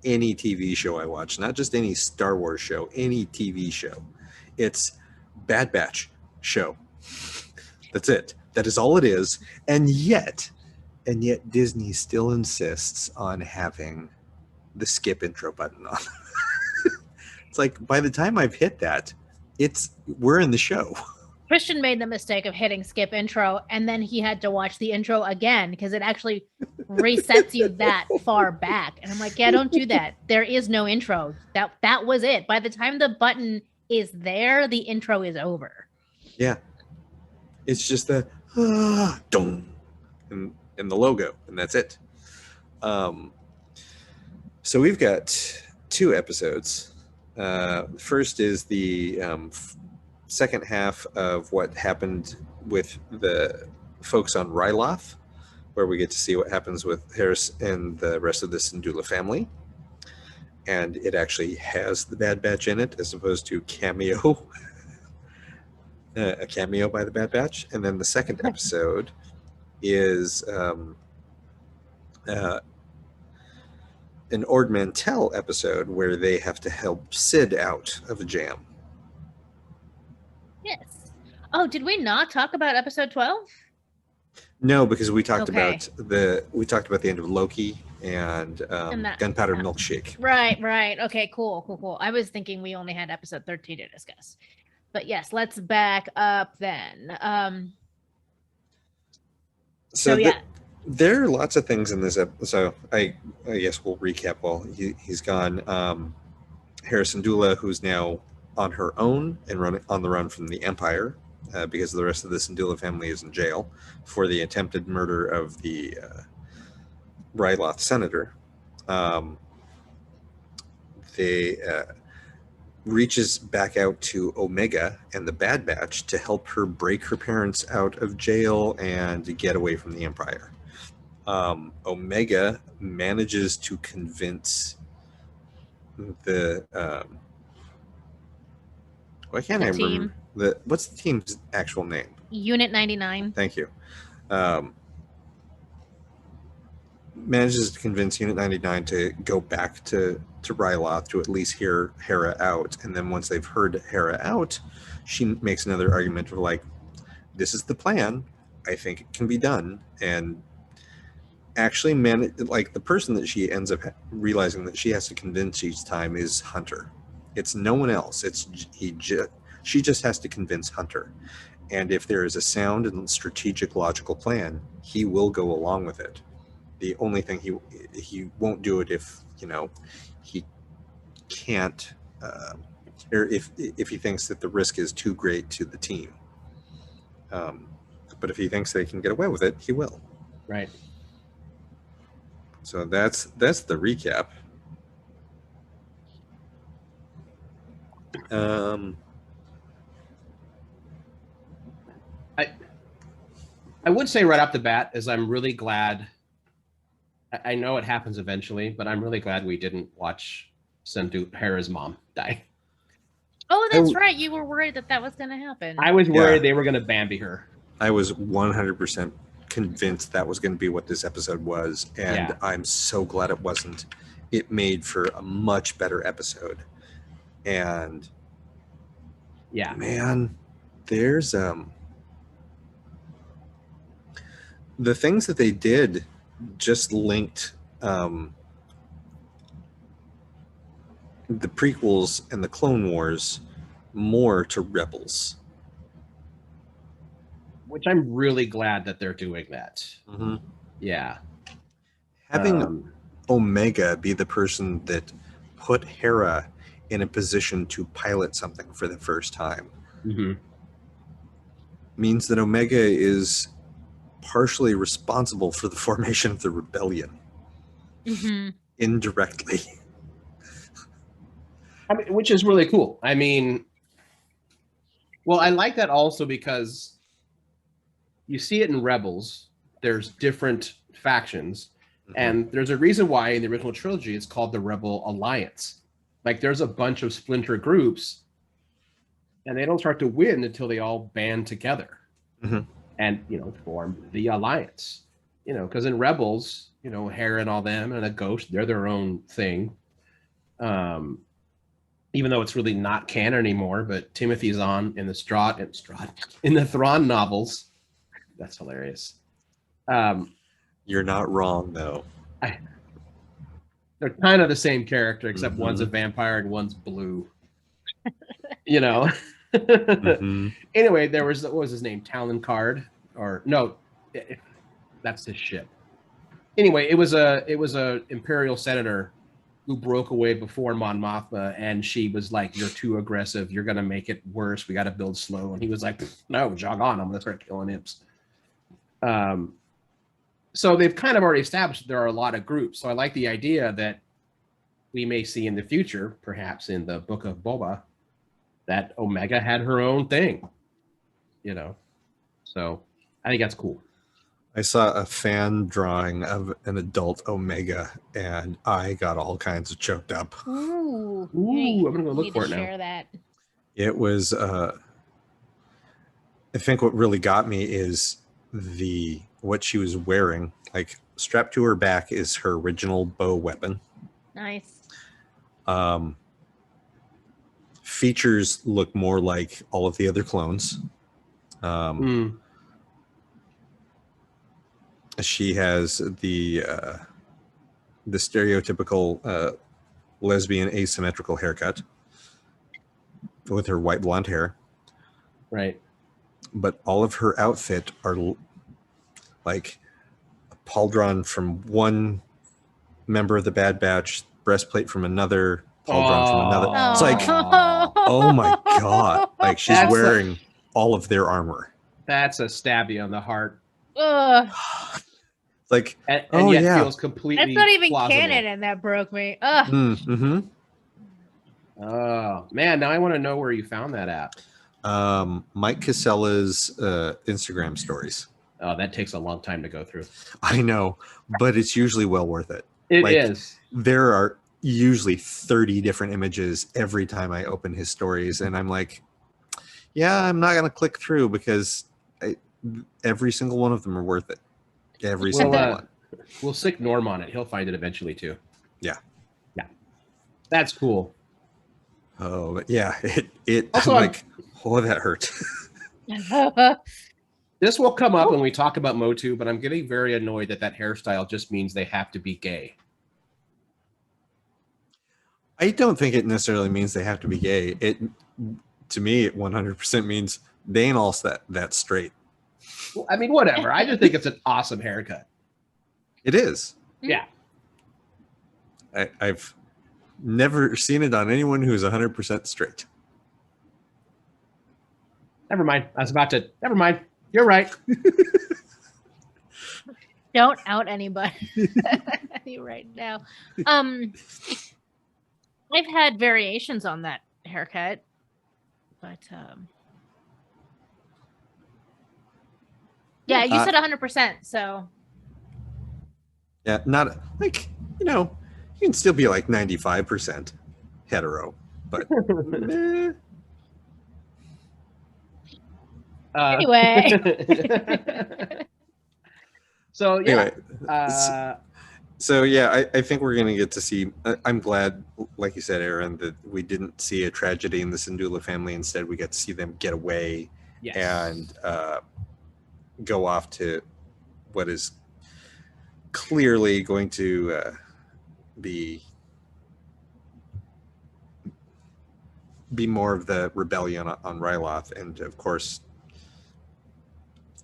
any TV show I watch, not just any Star Wars show, any TV show. It's Bad Batch show. That's it. That is all it is. And yet Disney still insists on having the skip intro button on. It's like, by the time I've hit that, we're in the show. Christian made the mistake of hitting skip intro, and then he had to watch the intro again because it actually resets you that far back. And I'm like, yeah, don't do that. There is no intro. That was it. By the time the button is there, the intro is over. Yeah. It's just the dong and the logo, and that's it. So we've got 2 episodes. First is the second half of what happened with the folks on Ryloth, where we get to see what happens with Harris and the rest of the Syndulla family. And it actually has the Bad Batch in it, as opposed to a cameo by the Bad Batch. And then the second episode is an Ord Mantell episode where they have to help Sid out of a jam. Yes. Oh, did we not talk about episode 12? No, because we talked about the end of Loki and Gunpowder Milkshake. Right. Okay, cool. I was thinking we only had episode 13 to discuss. But yes, let's back up then. So yeah. There are lots of things in this episode. So I guess we'll recap while he's gone. Hera Syndulla, who's now on her own and on the run from the Empire, because the rest of the Syndulla family is in jail for the attempted murder of the Ryloth senator. They reaches back out to Omega and the Bad Batch to help her break her parents out of jail and get away from the Empire. Omega manages to convince the why can't I remember what's the team's actual name? Unit 99. Thank you. Manages to convince Unit 99 to go back to Ryloth to at least hear Hera out, and then once they've heard Hera out, she makes another argument of like, this is the plan, I think it can be done, and actually the person that she ends up realizing that she has to convince each time is Hunter. It's no one else. She just has to convince Hunter, and if there is a sound and strategic logical plan, he will go along with it. The only thing he won't do it if he can't, or if he thinks that the risk is too great to the team. But if he thinks they can get away with it, he will. Right. So that's the recap. I would say right off the bat is I'm really glad. I know it happens eventually, but I'm really glad we didn't watch Hera's mom die. Oh, that's right. You were worried that was going to happen. I was worried they were going to Bambi her. I was 100% convinced that was going to be what this episode was, and I'm so glad it wasn't. It made for a much better episode. And yeah, man, there's the things that they did just linked the prequels and the Clone Wars more to Rebels, which I'm really glad that they're doing that. Mm-hmm. Yeah, having Omega be the person that put Hera in a position to pilot something for the first time. Mm-hmm. means that Omega is partially responsible for the formation of the rebellion. Mm-hmm. Indirectly. I mean, which is really cool. I mean, well, I like that also because you see it in Rebels. There's different factions, and there's a reason why in the original trilogy it's called the Rebel Alliance. Like, there's a bunch of splinter groups, and they don't start to win until they all band together and, you know, form the Alliance. You know, because in Rebels, you know, Hera and all them and a Ghost, they're their own thing. Even though it's really not canon anymore, but Timothy's on in the in the Thrawn novels. That's hilarious. You're not wrong, though. They're kind of the same character, except one's a vampire and one's blue. You know. Anyway, there was, what was his name? Talon Card, or no, that's his ship. Anyway, it was a Imperial senator who broke away before Mon Mothma, and she was like, "You're too aggressive. You're gonna make it worse. We got to build slow." And he was like, "No, jog on. I'm gonna start killing imps." So they've kind of already established there are a lot of groups. So I like the idea that we may see in the future, perhaps in the Book of Boba, that Omega had her own thing. You know, so I think that's cool. I saw a fan drawing of an adult Omega, and I got all kinds of choked up. Ooh, I'm gonna go look for it now. Share that. It was. I think what really got me is what she was wearing. Like, strapped to her back is her original bow weapon. Nice. Features look more like all of the other clones. She has the stereotypical lesbian asymmetrical haircut with her white blonde hair. Right. But all of her outfit are like a pauldron from one member of the Bad Batch, breastplate from another, pauldron from another. It's like, oh my God. Like, she's wearing all of their armor. That's a stab you on the heart. Like, and yet feels completely That's not even plausible. canon, and that broke me. Oh man, now I want to know where you found that at. Mike Casella's Instagram stories. Oh, that takes a long time to go through. I know, but it's usually well worth it. It is. There are usually 30 different images every time I open his stories, and I'm like, yeah, I'm not going to click through because every single one of them are worth it. Every single one. We'll stick Norm on it. He'll find it eventually too. Yeah. Yeah. That's cool. Oh, but yeah. It Also, I'm like, oh, that hurt. This will come up when we talk about Motu, but I'm getting very annoyed that hairstyle just means they have to be gay. I don't think it necessarily means they have to be gay. To me, it 100% means they ain't all that straight. Well, I mean, whatever. I just think it's an awesome haircut. It is. Yeah. I've never seen it on anyone who's 100% straight. Never mind. I was about to. Never mind. You're right. Don't out anybody right now. I've had variations on that haircut, but yeah, you said 100%. So yeah, not like, you know, you can still be like 95% hetero, but anyway. So yeah. Anyway, so yeah, I think we're gonna get to see. I'm glad, like you said, Aaron, that we didn't see a tragedy in the Syndulla family. Instead, we got to see them get away and go off to what is clearly going to be more of the rebellion on Ryloth, and of course,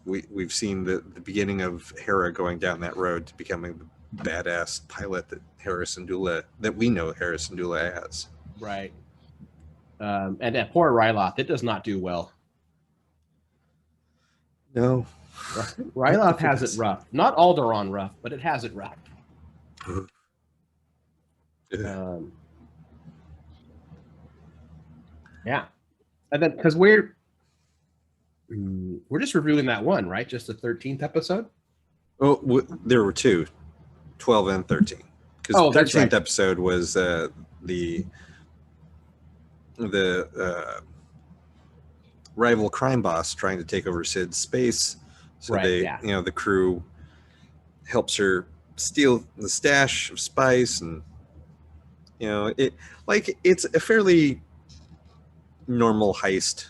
we've seen the beginning of Hera going down that road to becoming the badass pilot that we know Hera Syndulla as. Right. And that poor Ryloth, it does not do well. No. Ryloth has it rough. Not Alderaan rough, but it has it rough. Yeah. And then, because we're just reviewing that one, right? Just the 13th episode? Oh, there were two, 12 and 13. Because the 13th episode was the rival crime boss trying to take over Sid's space. So the crew helps her steal the stash of spice, and it's a fairly normal heist.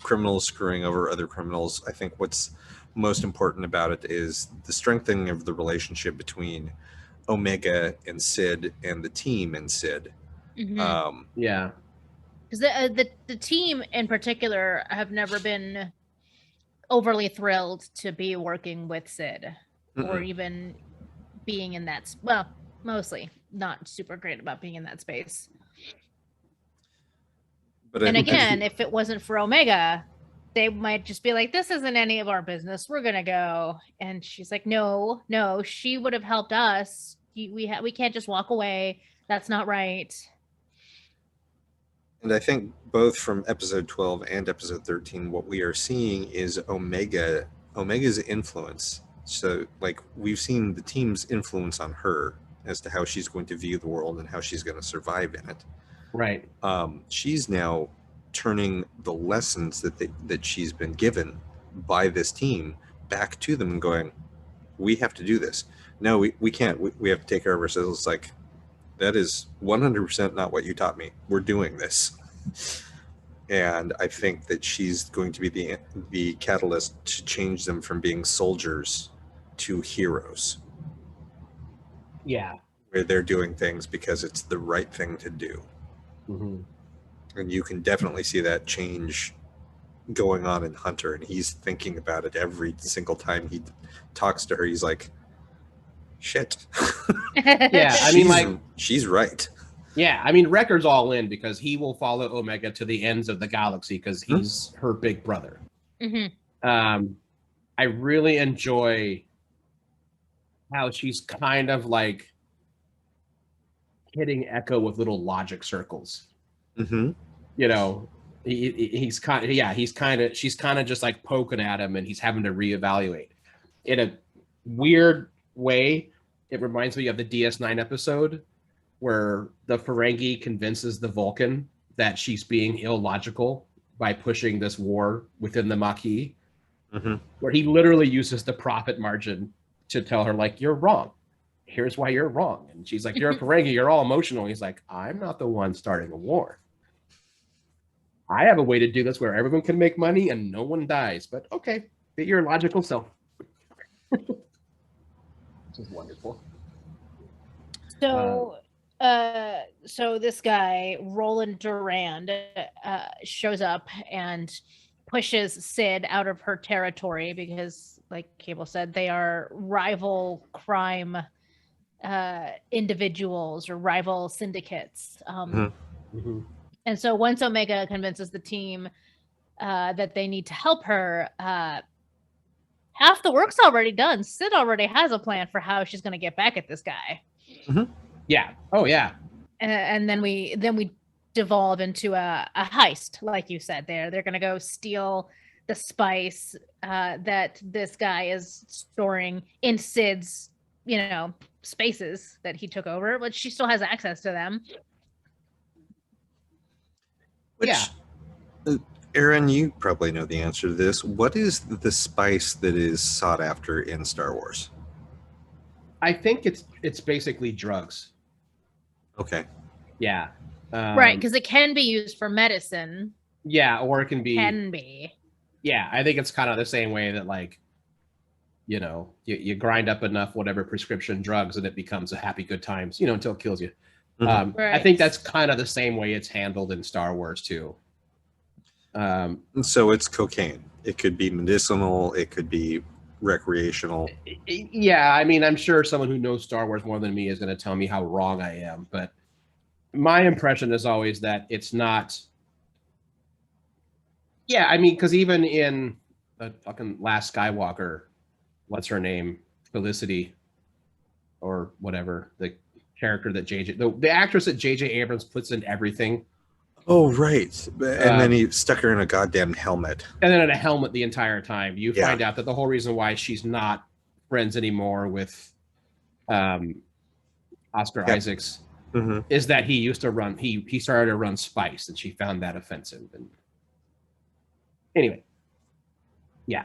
Criminals screwing over other criminals. I think what's most important about it is the strengthening of the relationship between Omega and Sid and the team and Sid. Mm-hmm. Because the team in particular have never been overly thrilled to be working with Sid, or even being in that. Well, mostly not super great about being in that space. But again, if it wasn't for Omega, they might just be like, "This isn't any of our business. We're gonna go." And she's like, "No, she would have helped us. We can't just walk away. That's not right." And I think both from episode 12 and episode 13, what we are seeing is Omega's influence. So, we've seen the team's influence on her as to how she's going to view the world and how she's going to survive in it. Right. She's now turning the lessons that she's been given by this team back to them and going, we have to do this. No, we can't. We have to take care of ourselves. It's that is 100% not what you taught me. We're doing this. And I think that she's going to be the catalyst to change them from being soldiers to heroes. Yeah. Where they're doing things because it's the right thing to do. Mm-hmm. And you can definitely see that change going on in Hunter, and he's thinking about it every single time he talks to her. He's like, shit. Yeah, I mean, she's right. Yeah, I mean, Wrecker's all in because he will follow Omega to the ends of the galaxy because he's her big brother. Mm-hmm. I really enjoy how she's kind of hitting Echo with little logic circles. Mm-hmm. She's kind of just poking at him, and he's having to reevaluate. In a weird way, it reminds me of the DS9 episode where the Ferengi convinces the Vulcan that she's being illogical by pushing this war within the Maquis, where he literally uses the profit margin to tell her, you're wrong. Here's why you're wrong. And she's like, you're a Ferengi, you're all emotional. He's like, I'm not the one starting a war. I have a way to do this where everyone can make money and no one dies. But okay, be your logical self. This is wonderful. So this guy, Roland Durand, shows up and pushes Sid out of her territory because, like Cable said, they are rival crime individuals or rival syndicates. And so once Omega convinces the team that they need to help her, half the work's already done. Sid already has a plan for how she's going to get back at this guy. Yeah. Oh, yeah. And then we devolve into a heist, like you said. They're going to go steal the spice that this guy is storing in Sid's, spaces that he took over, but she still has access to them. Aaron, you probably know the answer to this. What is the spice that is sought after in Star Wars? I think it's basically drugs. Okay. Yeah. Right, because it can be used for medicine. Yeah, or it can be. Can be. Yeah, I think it's kind of the same way that you grind up enough whatever prescription drugs and it becomes a happy good times, until it kills you. Right. I think that's kind of the same way it's handled in Star Wars too. So it's cocaine. It could be medicinal. It could be recreational. Yeah, I mean, I'm sure someone who knows Star Wars more than me is going to tell me how wrong I am, but my impression is always that it's not Yeah, I mean, because even in the fucking Last Skywalker, what's her name? Felicity, or whatever, the character that the actress that J.J. Abrams puts in everything. Oh, right. And then he stuck her in a goddamn helmet. And then in a helmet the entire time. You find out that the whole reason why she's not friends anymore with Oscar Isaacs is that he used to run, he started to run Spice, and she found that offensive. And anyway, yeah.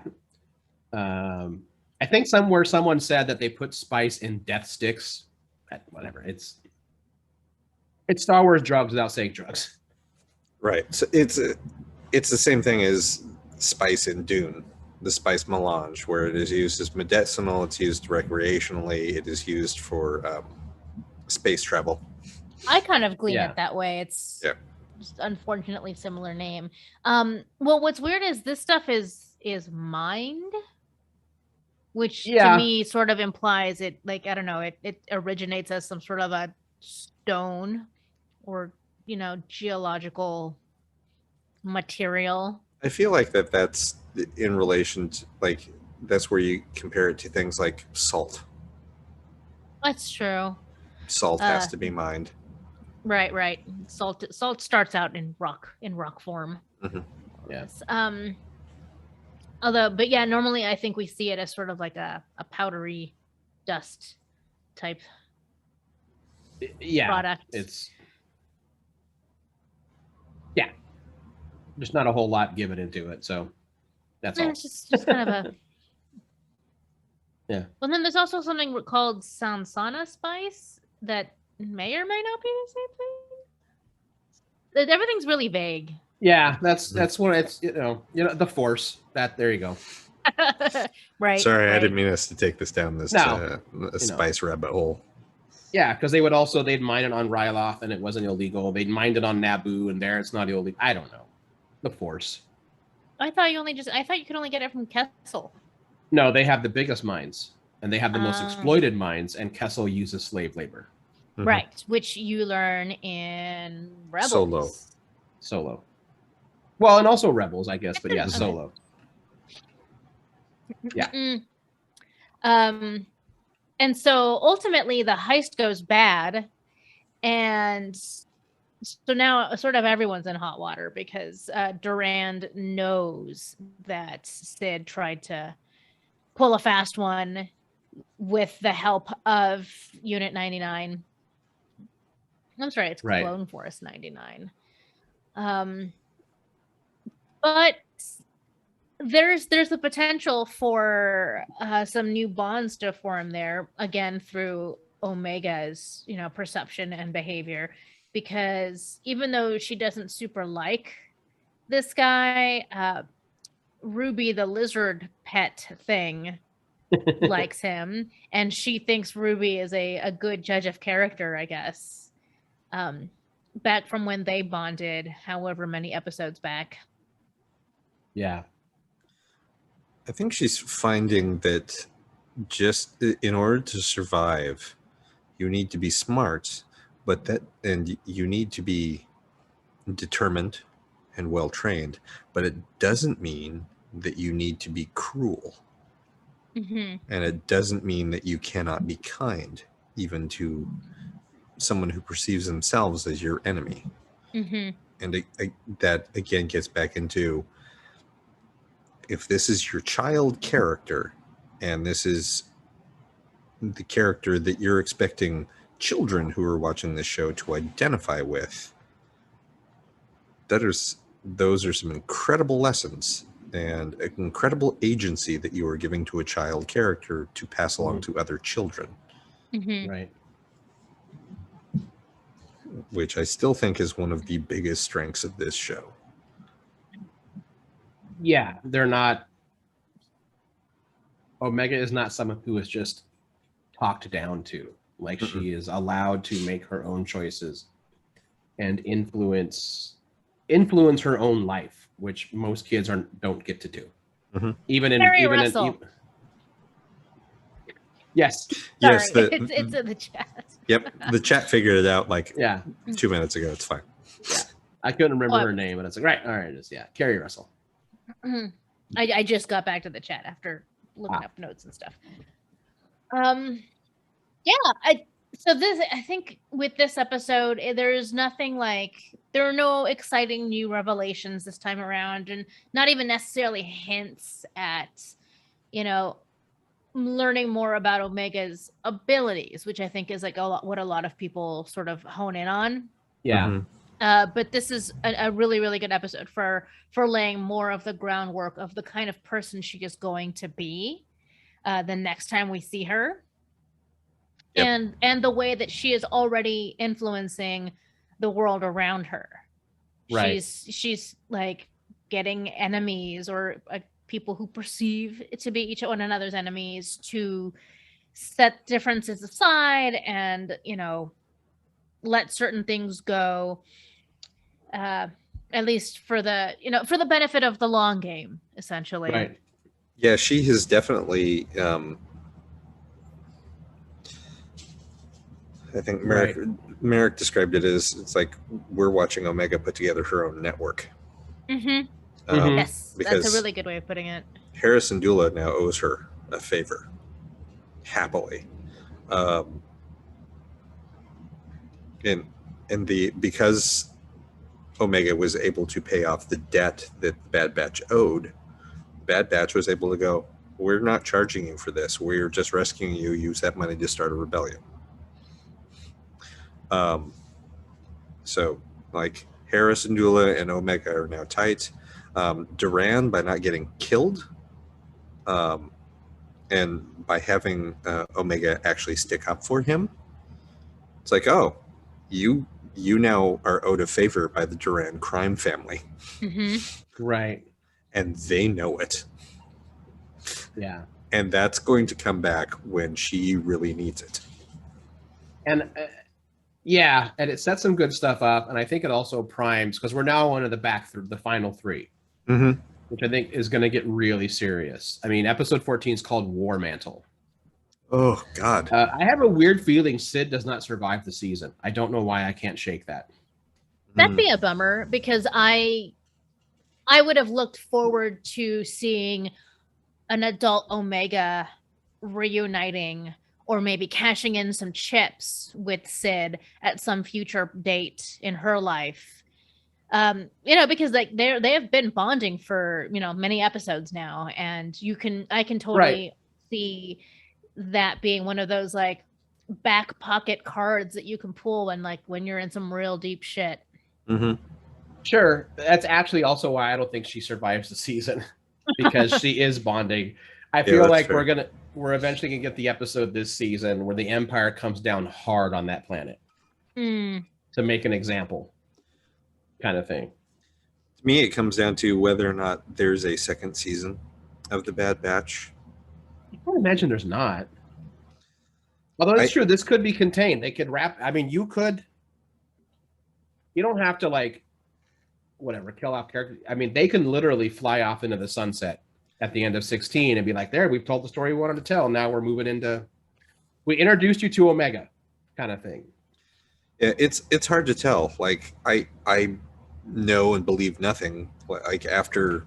I think somewhere someone said that they put Spice in death sticks. Whatever. It's Star Wars drugs without saying drugs. Right. So it's the same thing as Spice in Dune, the Spice melange, where it is used as medicinal, it's used recreationally, it is used for space travel. I kind of glean it that way. It's just unfortunately similar name. Well, what's weird is this stuff is mined, which to me sort of implies it, like, I don't know, it originates as some sort of a stone or, you know, geological material. I feel like that's in relation to, like, that's where you compare it to things like salt. That's true. Salt has to be mined. Right. Salt starts out in rock form. Mm-hmm. Yes. But yeah, normally I think we see it as sort of like a powdery dust type product. It's there's not a whole lot given into it, so that's all. It's just kind of a yeah. Well, then there's also something called Sansana spice that may or may not be the same thing. Everything's really vague. Yeah, that's what it's, you know the Force. There you go. Right. Sorry, I didn't mean us to take this down this spice rabbit hole. Yeah, because they'd mine it on Ryloth and it wasn't illegal. They'd mined it on Naboo and there it's not illegal. I don't know. The Force. I thought you could only get it from Kessel. No, they have the biggest mines and they have the most exploited mines, and Kessel uses slave labor. Mm-hmm. Right, which you learn in Rebels. Solo. Well, and also Rebels, I guess, but yeah, Solo. Yeah. And so ultimately the heist goes bad, and so now sort of everyone's in hot water because Durand knows that Sid tried to pull a fast one with the help of Unit 99. I'm sorry, it's Clone Force 99. But there's the potential for some new bonds to form there, again through Omega's perception and behavior, because even though she doesn't super like this guy, Ruby the lizard pet thing likes him, and she thinks Ruby is a good judge of character, I guess, back from when they bonded however many episodes back. Yeah. I think she's finding that just in order to survive, you need to be smart, and you need to be determined and well trained, but it doesn't mean that you need to be cruel. Mm-hmm. And it doesn't mean that you cannot be kind, even to someone who perceives themselves as your enemy. Mm-hmm. And that again gets back into, if this is your child character and this is the character that you're expecting children who are watching this show to identify with, those are some incredible lessons and an incredible agency that you are giving to a child character to pass along to other children. Mm-hmm. Right. Which I still think is one of the biggest strengths of this show. Yeah, they're not. Omega is not someone who is just talked down to. Like, she is allowed to make her own choices and influence her own life, which most kids don't get to do. Mm-hmm. Even in yes, Sorry, yes, it's in the chat. Yep, the chat figured it out 2 minutes ago. It's fine. Yeah, I couldn't remember her name, but it's like, right, all right, Carrie Russell. I just got back to the chat after looking up notes and stuff. Yeah, I think with this episode, there's nothing like, there are no exciting new revelations this time around, and not even necessarily hints at, learning more about Omega's abilities, which I think is like what a lot of people sort of hone in on. Yeah. Mm-hmm. But this is a really, really good episode for laying more of the groundwork of the kind of person she is going to be the next time we see her. Yep. And the way that she is already influencing the world around her. Right. She's like getting enemies or people who perceive it to be each one another's enemies to set differences aside and, let certain things go. At least for the benefit of the long game, essentially. Right. Yeah, she has definitely. I think Merrick described it as, it's like we're watching Omega put together her own network. Mm-hmm. Yes, that's a really good way of putting it. Harris and Dula now owes her a favor, happily, because Omega was able to pay off the debt that the Bad Batch owed. Bad Batch was able to go, we're not charging you for this. We're just rescuing you. Use that money to start a rebellion. So, like, Harris and Dula and Omega are now tight. Duran, by not getting killed, and by having Omega actually stick up for him, it's like, oh, you now are owed a favor by the Duran crime family. Mm-hmm. Right. And they know it. Yeah. And that's going to come back when she really needs it. And yeah, and it sets some good stuff up, and I think it also primes, because we're now on to the final three, which I think is going to get really serious. I mean, episode 14 is called War Mantle. Oh, God. I have a weird feeling Sid does not survive the season. I don't know why I can't shake that. That'd be a bummer, because I would have looked forward to seeing an adult Omega reuniting or maybe cashing in some chips with Sid at some future date in her life. Because like they have been bonding for, many episodes now, and I can totally see that being one of those like back pocket cards that you can pull when you're in some real deep shit. Mm-hmm. Sure. That's actually also why I don't think she survives the season, because she is bonding. I feel like fair. We're eventually gonna get the episode this season where the Empire comes down hard on that planet to make an example, kind of thing. To me, it comes down to whether or not there's a second season of the Bad Batch. I can't imagine there's not. Although it's true, this could be contained. They could wrap. I mean, you don't have to kill off characters. I mean, they can literally fly off into the sunset at the end of 16 and be like, there, we've told the story we wanted to tell. Now we're moving into, we introduced you to Omega, kind of thing. Yeah, it's hard to tell. Like, I know and believe nothing. Like, after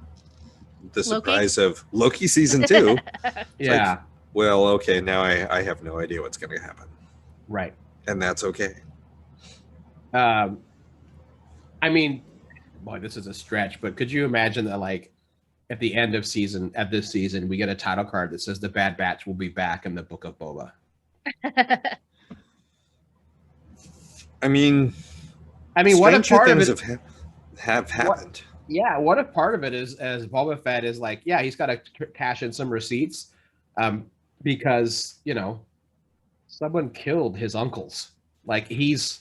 the surprise of Loki season 2. Yeah. Like, well, okay, now I have no idea what's going to happen. Right. And that's okay. I mean, boy, this is a stretch, but could you imagine that, at the end of this season, we get a title card that says the Bad Batch will be back in the Book of Boba? I mean, what if part of it have happened? What if part of it is, as Boba Fett is like, yeah, he's got to cash in some receipts, because someone killed his uncles. Like he's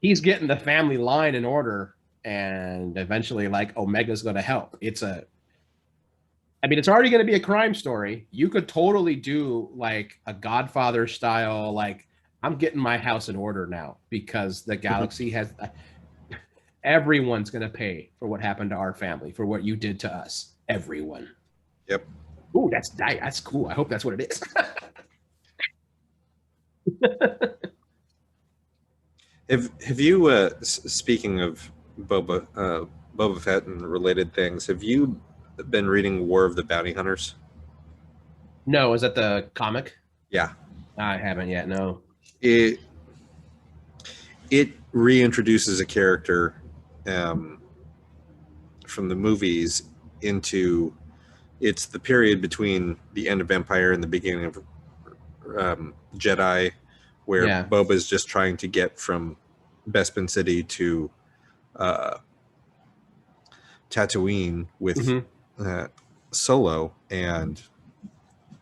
getting the family line in order, and eventually, Omega's going to help. It's already going to be a crime story. You could totally do a Godfather style, I'm getting my house in order now because the galaxy has. Everyone's going to pay for what happened to our family, for what you did to us. Everyone. Yep. Ooh, that's cool. I hope that's what it is. Have you, speaking of Boba Fett and related things, have you been reading War of the Bounty Hunters? No, is that the comic? Yeah. I haven't yet, no. It reintroduces a character from the movies into, it's the period between the end of Empire and the beginning of Jedi, where Boba's just trying to get from Bespin City to Tatooine with Solo, and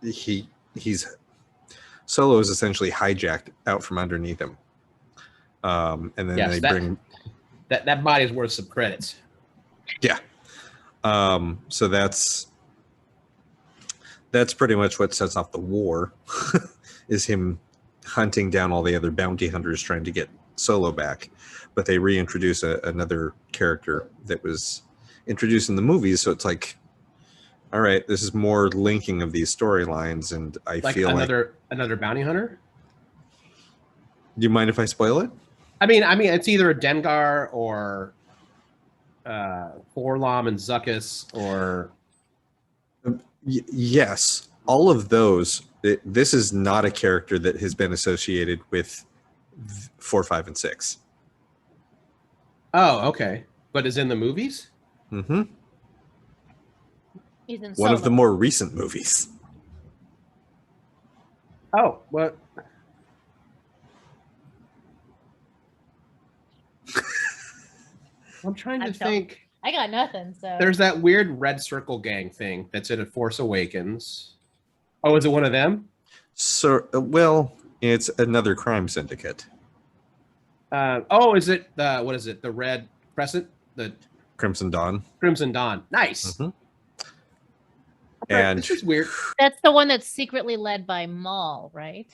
he's Solo is essentially hijacked out from underneath him, and then they bring that body's worth some credits. Yeah, so that's pretty much what sets off the war, is him hunting down all the other bounty hunters trying to get Solo back, but they reintroduce another character that was introduced in the movies, so it's like, all right, this is more linking of these storylines, and I feel another bounty hunter. Do you mind if I spoil it? I mean, it's either a Dengar or Forlom and Zuckuss, or yes, all of those. This is not a character that has been associated with 4, 5, and 6. Oh, okay, but is in the movies. Mm-hmm. He's in one of the more recent movies. Oh, what? I'm trying to think. I got nothing. So there's that weird Red Circle gang thing that's in A Force Awakens. Oh, is it one of them? So, well, it's another crime syndicate. Is it what is it? The Red Crescent? The Crimson Dawn. Crimson Dawn. Nice. Mm-hmm. And this is weird. That's the one that's secretly led by Maul, right?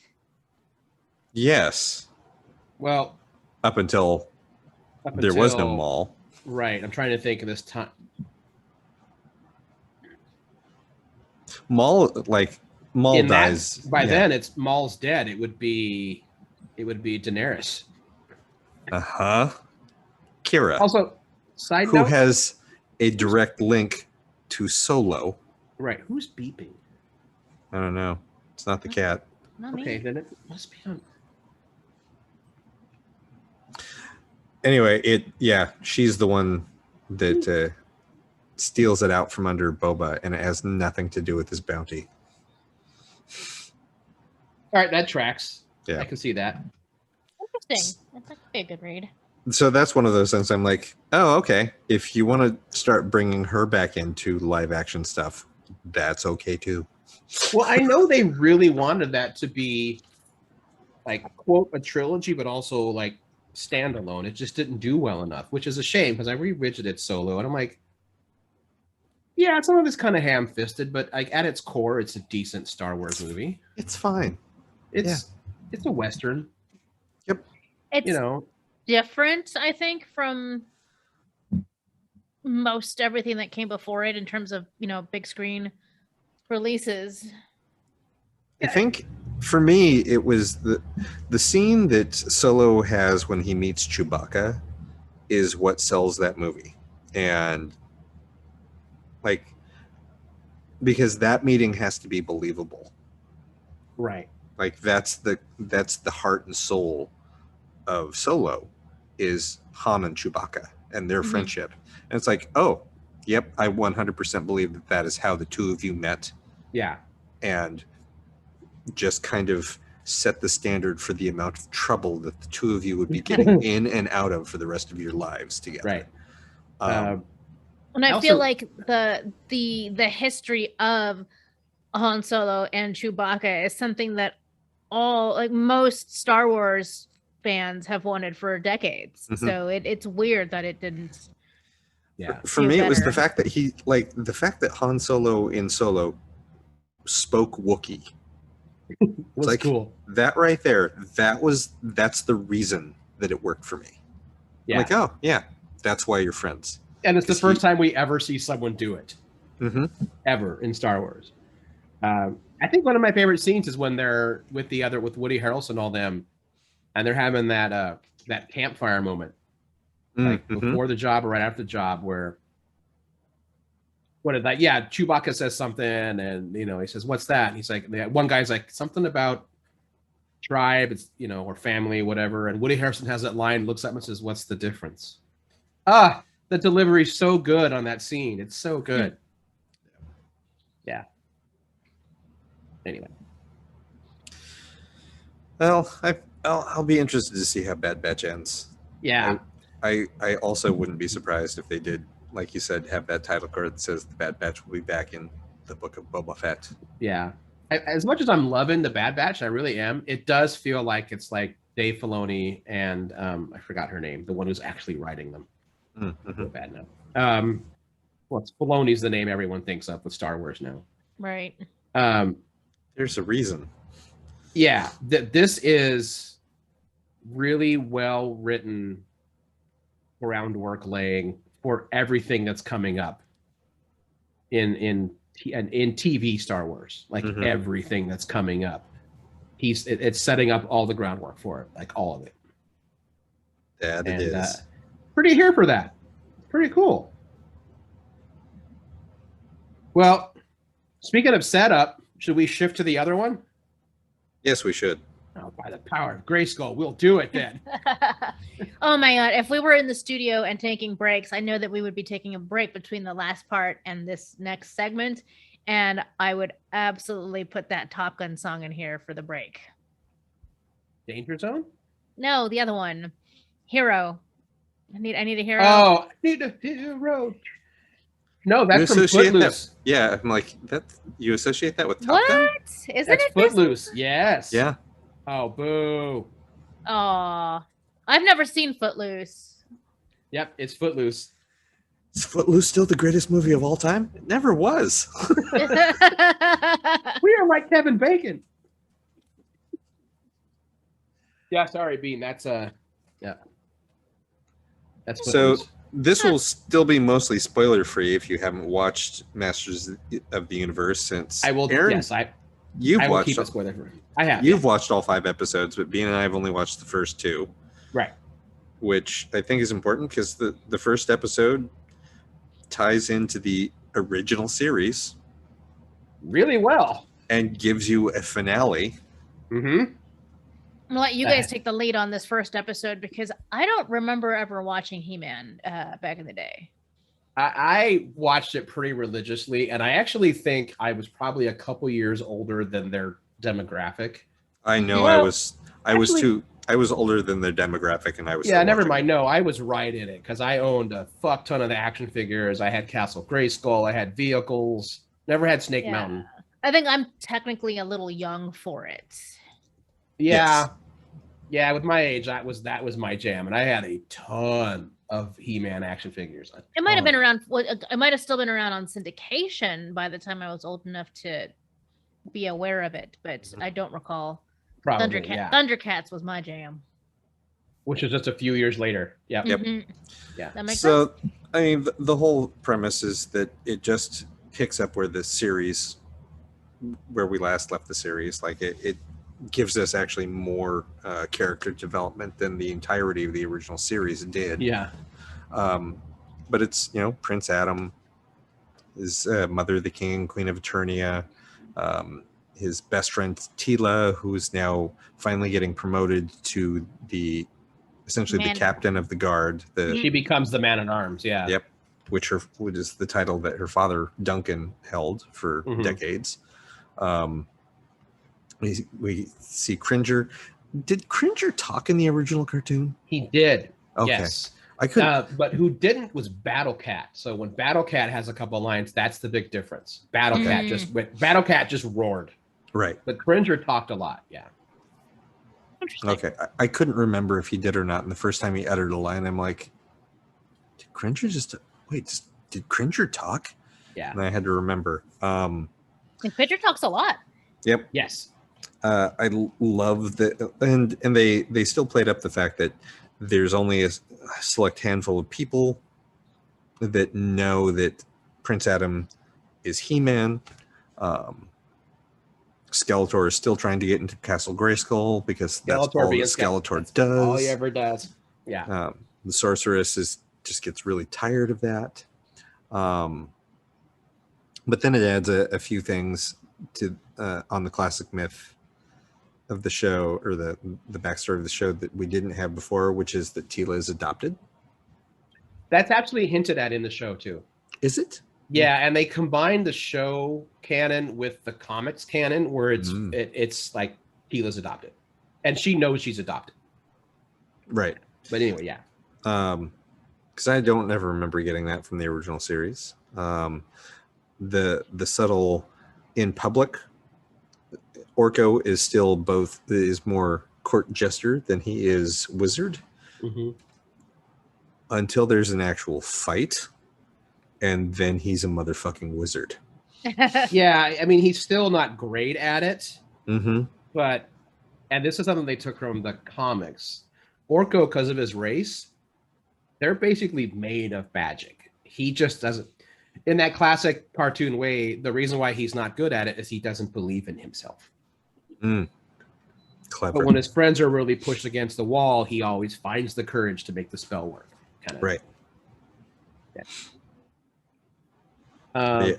Yes. Well, up until there was no Maul. Right. I'm trying to think of this time. Maul dies. By then, it's Maul's dead. It would be Daenerys. Kira. Also, side who note, has a direct link to Solo. Right. Who's beeping? I don't know. It's not the cat. Not okay, me. then it must be on. Anyway, she's the one that steals it out from under Boba, and it has nothing to do with his bounty. All right, that tracks. Yeah, I can see that. Interesting. That's like a good read. So that's one of those things I'm like, oh, okay. If you want to start bringing her back into live action stuff, that's okay too. Well, I know they really wanted that to be like, quote, a trilogy, but also like standalone. It just didn't do well enough, which is a shame because I revisited Solo and I'm like, yeah, some of it's kind of ham-fisted, but like at its core, it's a decent Star Wars movie. It's fine. It's a Western. Yep. It's different, I think, from most everything that came before it in terms of, big screen releases. I think for me, it was the scene that Solo has when he meets Chewbacca is what sells that movie. And because that meeting has to be believable. Right. Like that's the heart and soul of Solo is Han and Chewbacca and their friendship. And it's like, oh, yep, I 100% believe that is how the two of you met. Yeah. And just kind of set the standard for the amount of trouble that the two of you would be getting in and out of for the rest of your lives together. Right. And I feel like the history of Han Solo and Chewbacca is something that most Star Wars fans have wanted for decades. So it's weird that it didn't. Yeah. For me, it was the fact that Han Solo in Solo spoke Wookiee. Was like cool. That right there, that's the reason that it worked for me. Yeah. Like, oh yeah, that's why you're friends. And it's the first time we ever see someone do it. Ever in Star Wars. I think one of my favorite scenes is when they're with Woody Harrelson and all them, and they're having that campfire moment, like before the job or right after the job, where what did that? Yeah, Chewbacca says something, and he says, "What's that?" And he's like, one guy's like, something about tribe, it's or family, whatever. And Woody Harrelson has that line, looks at him and says, "What's the difference?" The delivery's so good on that scene. It's so good. Yeah. Anyway. Well, I'll be interested to see how Bad Batch ends. Yeah. I also wouldn't be surprised if they did, like you said, have that title card that says the Bad Batch will be back in the Book of Boba Fett. Yeah. As much as I'm loving the Bad Batch, I really am. It does feel like it's like Dave Filoni and I forgot her name, the one who's actually writing them. Mm-hmm. Bad now. Well, it's Filoni's the name everyone thinks of with Star Wars now. Right. There's a reason. Yeah, this is really well written groundwork laying for everything that's coming up in TV Star Wars, like everything that's coming up. It's setting up all the groundwork for it, like all of it. That it is. Pretty here for that. Pretty cool. Well, speaking of setup, should we shift to the other one? Yes, we should. Oh, by the power of Grayskull, we'll do it then. Oh my God. If we were in the studio and taking breaks, I know that we would be taking a break between the last part and this next segment. And I would absolutely put that Top Gun song in here for the break. Danger Zone? No, the other one. Hero. I need a hero. Oh, I need a hero. No, that's from Footloose. Yeah, I'm like, you associate that with Top Gun? What? Isn't that's it Footloose? Yes. Yeah. Oh, boo. Oh, I've never seen Footloose. Yep, it's Footloose. Is Footloose still the greatest movie of all time? It never was. We are like Kevin Bacon. Yeah, sorry, Bean. That's yeah. That's Footloose. So this will still be mostly spoiler free if you haven't watched Masters of the Universe since. I will. Aaron, yes, I will watched. Keep it spoiler free. I have. You've watched all 5 episodes, but Bean and I have only watched the first 2. Right. Which I think is important because the first episode ties into the original series really well and gives you a finale. Mm-hmm. I'm gonna let you guys take the lead on this first episode because I don't remember ever watching He-Man back in the day. I watched it pretty religiously, and I actually think I was probably a couple years older than their demographic. I know. Well, I was older than their demographic, and I was. Yeah, never mind. No, I was right in it because I owned a fuck ton of the action figures. I had Castle Grayskull. I had vehicles. Never had Snake Mountain. I think I'm technically a little young for it. Yeah. Yes. Yeah, with my age, that was my jam, and I had a ton of He-Man action figures. It might have been around. It might have still been around on syndication by the time I was old enough to be aware of it, but I don't recall. Probably, Thundercats was my jam, which was just a few years later. Yeah. Mm-hmm. Yeah. That makes sense. I mean, the whole premise is that it just picks up where we last left the series. Like it gives us actually more character development than the entirety of the original series did. Yeah. But it's, Prince Adam, his mother, the king and queen of Eternia, his best friend Tila, who's now finally getting promoted to essentially the captain of the guard. She becomes the man-at-arms. Yeah. Yep. Which is the title that her father Duncan held for decades. We see Cringer. Did Cringer talk in the original cartoon? He did. Okay. Yes. I could. But who didn't was Battlecat. So when Battlecat has a couple of lines, that's the big difference. Battlecat just roared. Right. But Cringer talked a lot. Yeah. Interesting. Okay. I couldn't remember if he did or not. And the first time he uttered a line, I'm like, did Cringer did Cringer talk? Yeah. And I had to remember. And Cringer talks a lot. Yep. Yes. I love that, and they still played up the fact that there's only a select handful of people that know that Prince Adam is He-Man. Skeletor is still trying to get into Castle Grayskull because that's all that Skeletor does. All he ever does. Yeah. The sorceress just gets really tired of that. But then it adds a few things to on the classic myth of the show, or the backstory of the show that we didn't have before, which is that Teela is adopted. That's actually hinted at in the show too. Is it? Yeah, and they combine the show canon with the comics canon, where it's like Teela's adopted, and she knows she's adopted. Right. But anyway, yeah. Because I don't ever remember getting that from the original series. The subtle in public, Orko is more court jester than he is wizard. Mm-hmm. Until there's an actual fight, and then he's a motherfucking wizard. Yeah, I mean, he's still not great at it. Mm-hmm. But, and this is something they took from the comics. Orko, because of his race, they're basically made of magic. He just doesn't, in that classic cartoon way, the reason why he's not good at it is he doesn't believe in himself. Clever. But when his friends are really pushed against the wall, he always finds the courage to make the spell work. Kind of. Right. Yeah. Yeah.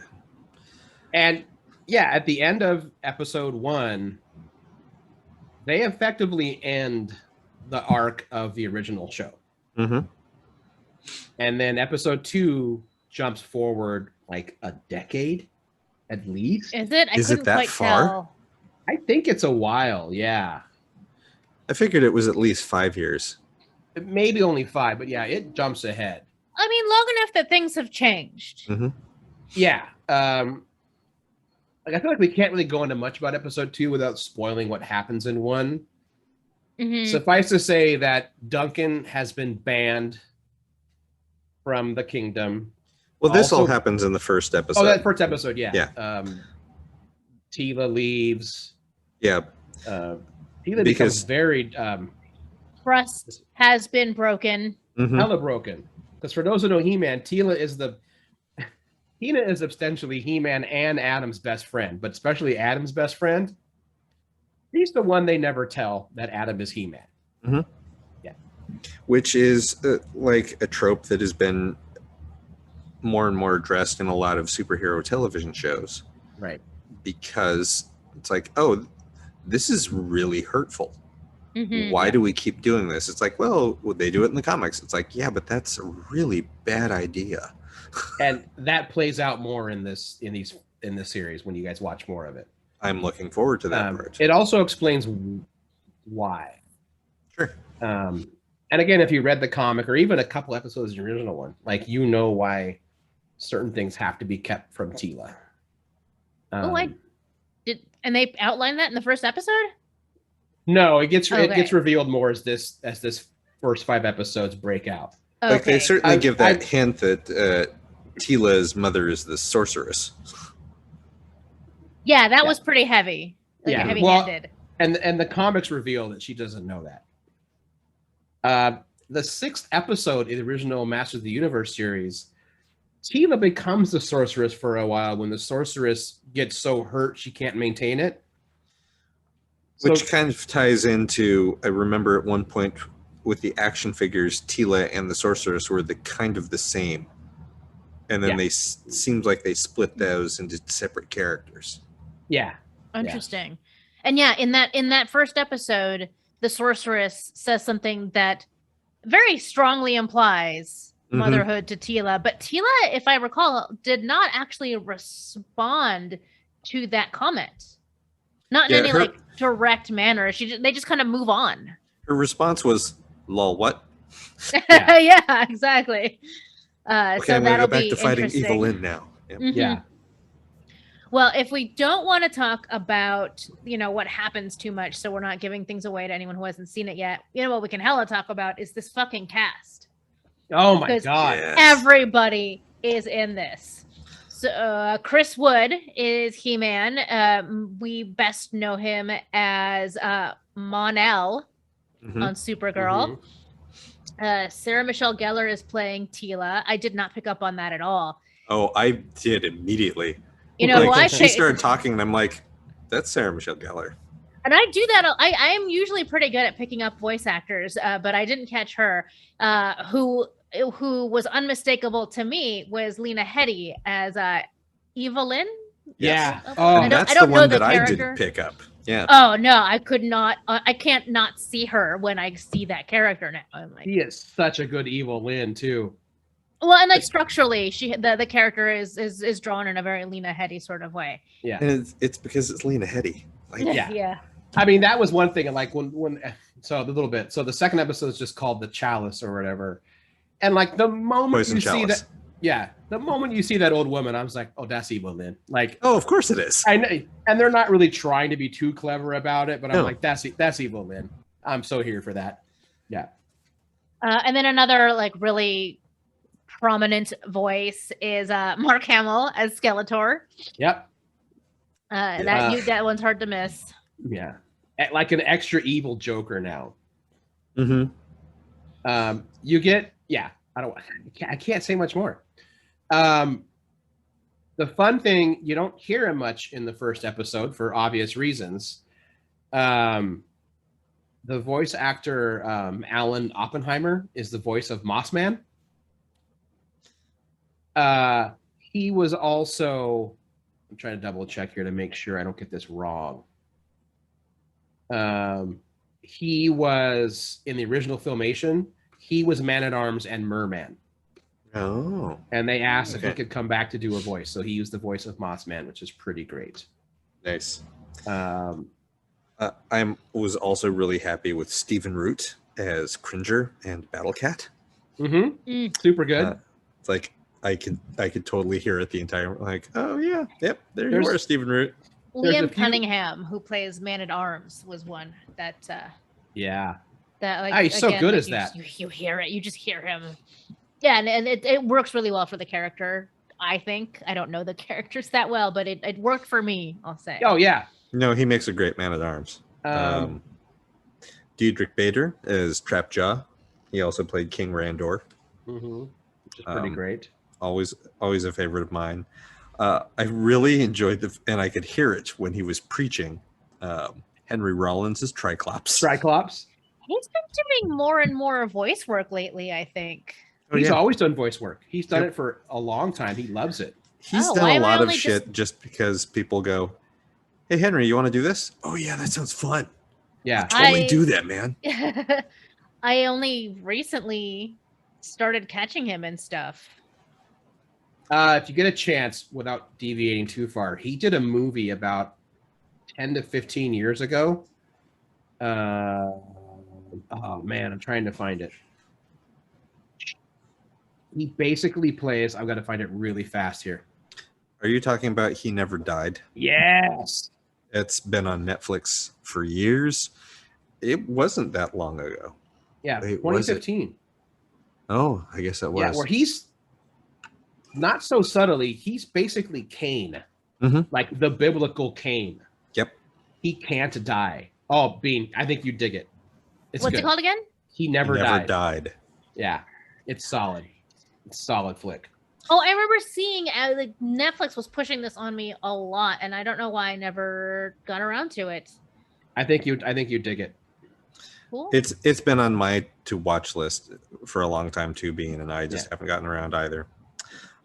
And yeah, at the end of episode 1, they effectively end the arc of the original show. Mm-hmm. And then episode 2 jumps forward like a decade at least. Is it? Is it that far? Tell. I think it's a while, yeah. I figured it was at least 5 years. Maybe only 5, but yeah, it jumps ahead. I mean, long enough that things have changed. Mm-hmm. Yeah. Like I feel like we can't really go into much about episode 2 without spoiling what happens in 1. Mm-hmm. Suffice to say that Duncan has been banned from the kingdom. Well, this all happens in the first episode. Oh, that first episode, yeah. Yeah. Teela leaves. Yeah. Teela becomes very trust has been broken. Mm-hmm. hella broken. Because for those who know He-Man, Teela is essentially He-Man and Adam's best friend, but especially Adam's best friend. He's the one they never tell that Adam is He-Man. Mm-hmm. Yeah. Which is like a trope that has been more and more addressed in a lot of superhero television shows. Right. Because it's like, oh, this is really hurtful. Mm-hmm. Why do we keep doing this? It's like, well, they do it in the comics. It's like, yeah, but that's a really bad idea. And that plays out more in this series when you guys watch more of it. I'm looking forward to that part. It also explains why. Sure. And again, if you read the comic or even a couple episodes of the original one, like, you know why certain things have to be kept from Teela. I did, and they outlined that in the first episode. No, it gets revealed more as this first 5 episodes break out. Okay. Like they certainly give that hint that Teela's mother is the sorceress. Yeah, that was pretty heavy. Heavy-handed. And the comics reveal that she doesn't know that. The 6th episode in the original Masters of the Universe series, Teela becomes the sorceress for a while when the sorceress gets so hurt she can't maintain it. Which kind of ties into, I remember at one point with the action figures, Teela and the sorceress were the same. And then they seemed like they split those into separate characters. Yeah. Interesting. Yeah. And in that first episode, the sorceress says something that very strongly implies motherhood to Teela. But Teela, if I recall, did not actually respond to that comment. Not in any direct manner. They just kind of move on. Her response was, "Lol, what?" Yeah, exactly. Okay, so I'm gonna go back to fighting Evelyn now. Yep. Mm-hmm. Yeah. Well, if we don't want to talk about, what happens too much, so we're not giving things away to anyone who hasn't seen it yet, what we can hella talk about is this fucking cast. Oh my God. Yes. Everybody is in this. So Chris Wood is He-Man. We best know him as Mon-El on Supergirl. Sarah Michelle Gellar is playing Teela. I did not pick up on that at all. Oh, I did immediately. She started talking, and I'm like, "That's Sarah Michelle Gellar." And I do that. I am usually pretty good at picking up voice actors, but I didn't catch her. Who was unmistakable to me was Lena Headey as Evelyn. Yeah. Yes. Oh, I that's don't the know one the that I character. didn't pick up. Yeah. Oh no, I could not. I can't not see her when I see that character now. I'm like, he is such a good Evelyn too. well, and like structurally, the character is drawn in a very Lena Headey sort of way. Yeah. And it's because it's Lena Headey. Like, Yeah. Yeah. I mean, that was one thing. Like when so a little bit. So the second episode is just called The Chalice or whatever. And like the moment Poison you see Chalice. that, yeah, the moment you see that old woman, I was like, oh, that's Evelyn. Like, Oh, of course it is. I know, and they're not really trying to be too clever about it, but I'm No. like, that's Evelyn. I'm so here for that. Yeah. And then another like really prominent voice is Mark Hamill as Skeletor. Yep. That one's hard to miss. Yeah. Like an extra evil Joker now. Mm-hmm. You get, yeah. I can't say much more. The fun thing, you don't hear him much in the first episode for obvious reasons. The voice actor, Alan Oppenheimer, is the voice of Mossman. He was also, I'm trying to double check here to make sure I don't get this wrong. He was in the original Filmation. He was Man-at-Arms and Merman. Oh. And they asked if he could come back to do a voice. So he used the voice of Mossman, which is pretty great. Nice. Um, I was also really happy with Stephen Root as Cringer and Battlecat. Super good. It's like I could totally hear it the entire like, oh yeah, yep, there you are, Stephen Root. Liam Cunningham, who plays Man-at-Arms, was one that yeah. That like he's so good as that. You hear it, you just hear him. Yeah, and it works really well for the character, I think. I don't know the characters that well, but it worked for me, I'll say. Oh yeah. No, he makes a great Man-at-Arms. Diedrich Bader as Trapjaw. He also played King Randor. Which is pretty great. Always a favorite of mine. I really enjoyed and I could hear it when he was preaching. Henry Rollins as Triclops. He's been doing more and more voice work lately, I think. He's always done voice work. He's done it for a long time. He loves it. He's done a lot of shit just because people go, hey, Henry, you want to do this? Oh, yeah, that sounds fun. Yeah. I'll totally do that, man. I only recently started catching him and stuff. If you get a chance, without deviating too far, he did a movie about 10 to 15 years ago. Oh, man, I'm trying to find it. He basically plays, I've got to find it really fast here. Are you talking about He Never Died? Yes. It's been on Netflix for years. It wasn't that long ago. Yeah, 2015. Oh, I guess that was. Yeah, where he's not so subtly, he's basically Cain. Like the biblical Cain. Yep. He can't die. Oh, Bean, I think you dig it. What's it called again? He Never Died. Yeah, it's solid. It's a solid flick. Oh, I remember seeing like Netflix was pushing this on me a lot, and I don't know why I never got around to it. I think you dig it. Cool. It's been on my to watch list for a long time too, Bean, and I just haven't gotten around either.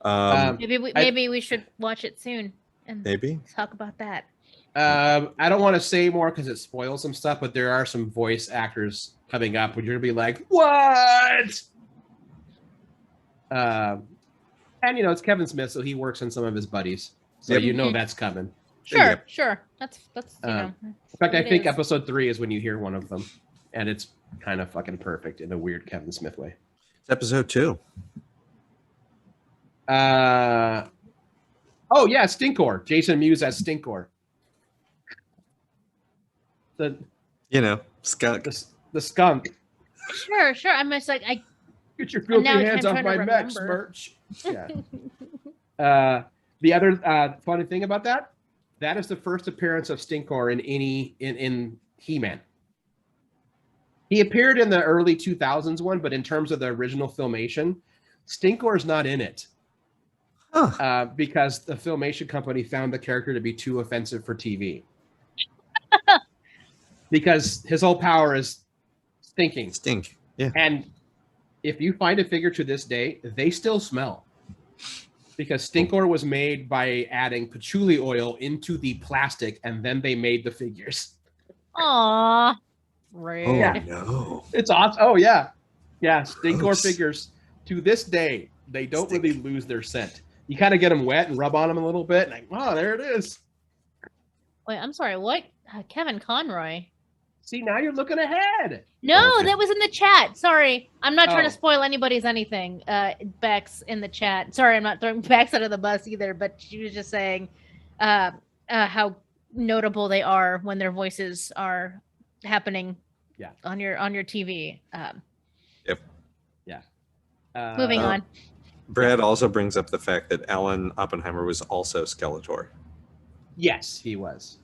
Maybe we should watch it soon and talk about that. I don't want to say more because it spoils some stuff, but there are some voice actors coming up where you're gonna be like, what? And it's Kevin Smith, so he works on some of his buddies, so that's coming. Sure. That's in fact, I think episode 3 is when you hear one of them, and it's kind of fucking perfect in a weird Kevin Smith way. It's episode 2. Oh yeah, Stinkor. Jason Mewes as Stinkor. The skunk. The skunk. Sure. I'm just like get your filthy hands off my Max merch. Yeah. The other funny thing about that is the first appearance of Stinkor in He-Man. He appeared in the early 2000s one, but in terms of the original Filmation, Stinkor's not in it. Because the Filmation company found the character to be too offensive for TV. Because his whole power is stinking. Stink. Yeah. And if you find a figure to this day, they still smell. because Stinkor was made by adding patchouli oil into the plastic, and then they made the figures. Aww. Rude. Oh Yeah. no. It's awesome. Oh yeah. Yeah, Stinkor Gross. figures to this day, they don't really lose their scent. You kind of get them wet and rub on them a little bit, and like, oh, there it is. Wait, I'm sorry, what? Kevin Conroy. See, now you're looking ahead. No, Okay. that was in the chat. Sorry. I'm not trying to Oh. spoil anybody's anything. Bex in the chat. Sorry, I'm not throwing Bex out of the bus either, but she was just saying how notable they are when their voices are happening on your TV. Yep. Yeah. Moving on. Brad also brings up the fact that Alan Oppenheimer was also Skeletor. Yes, he was.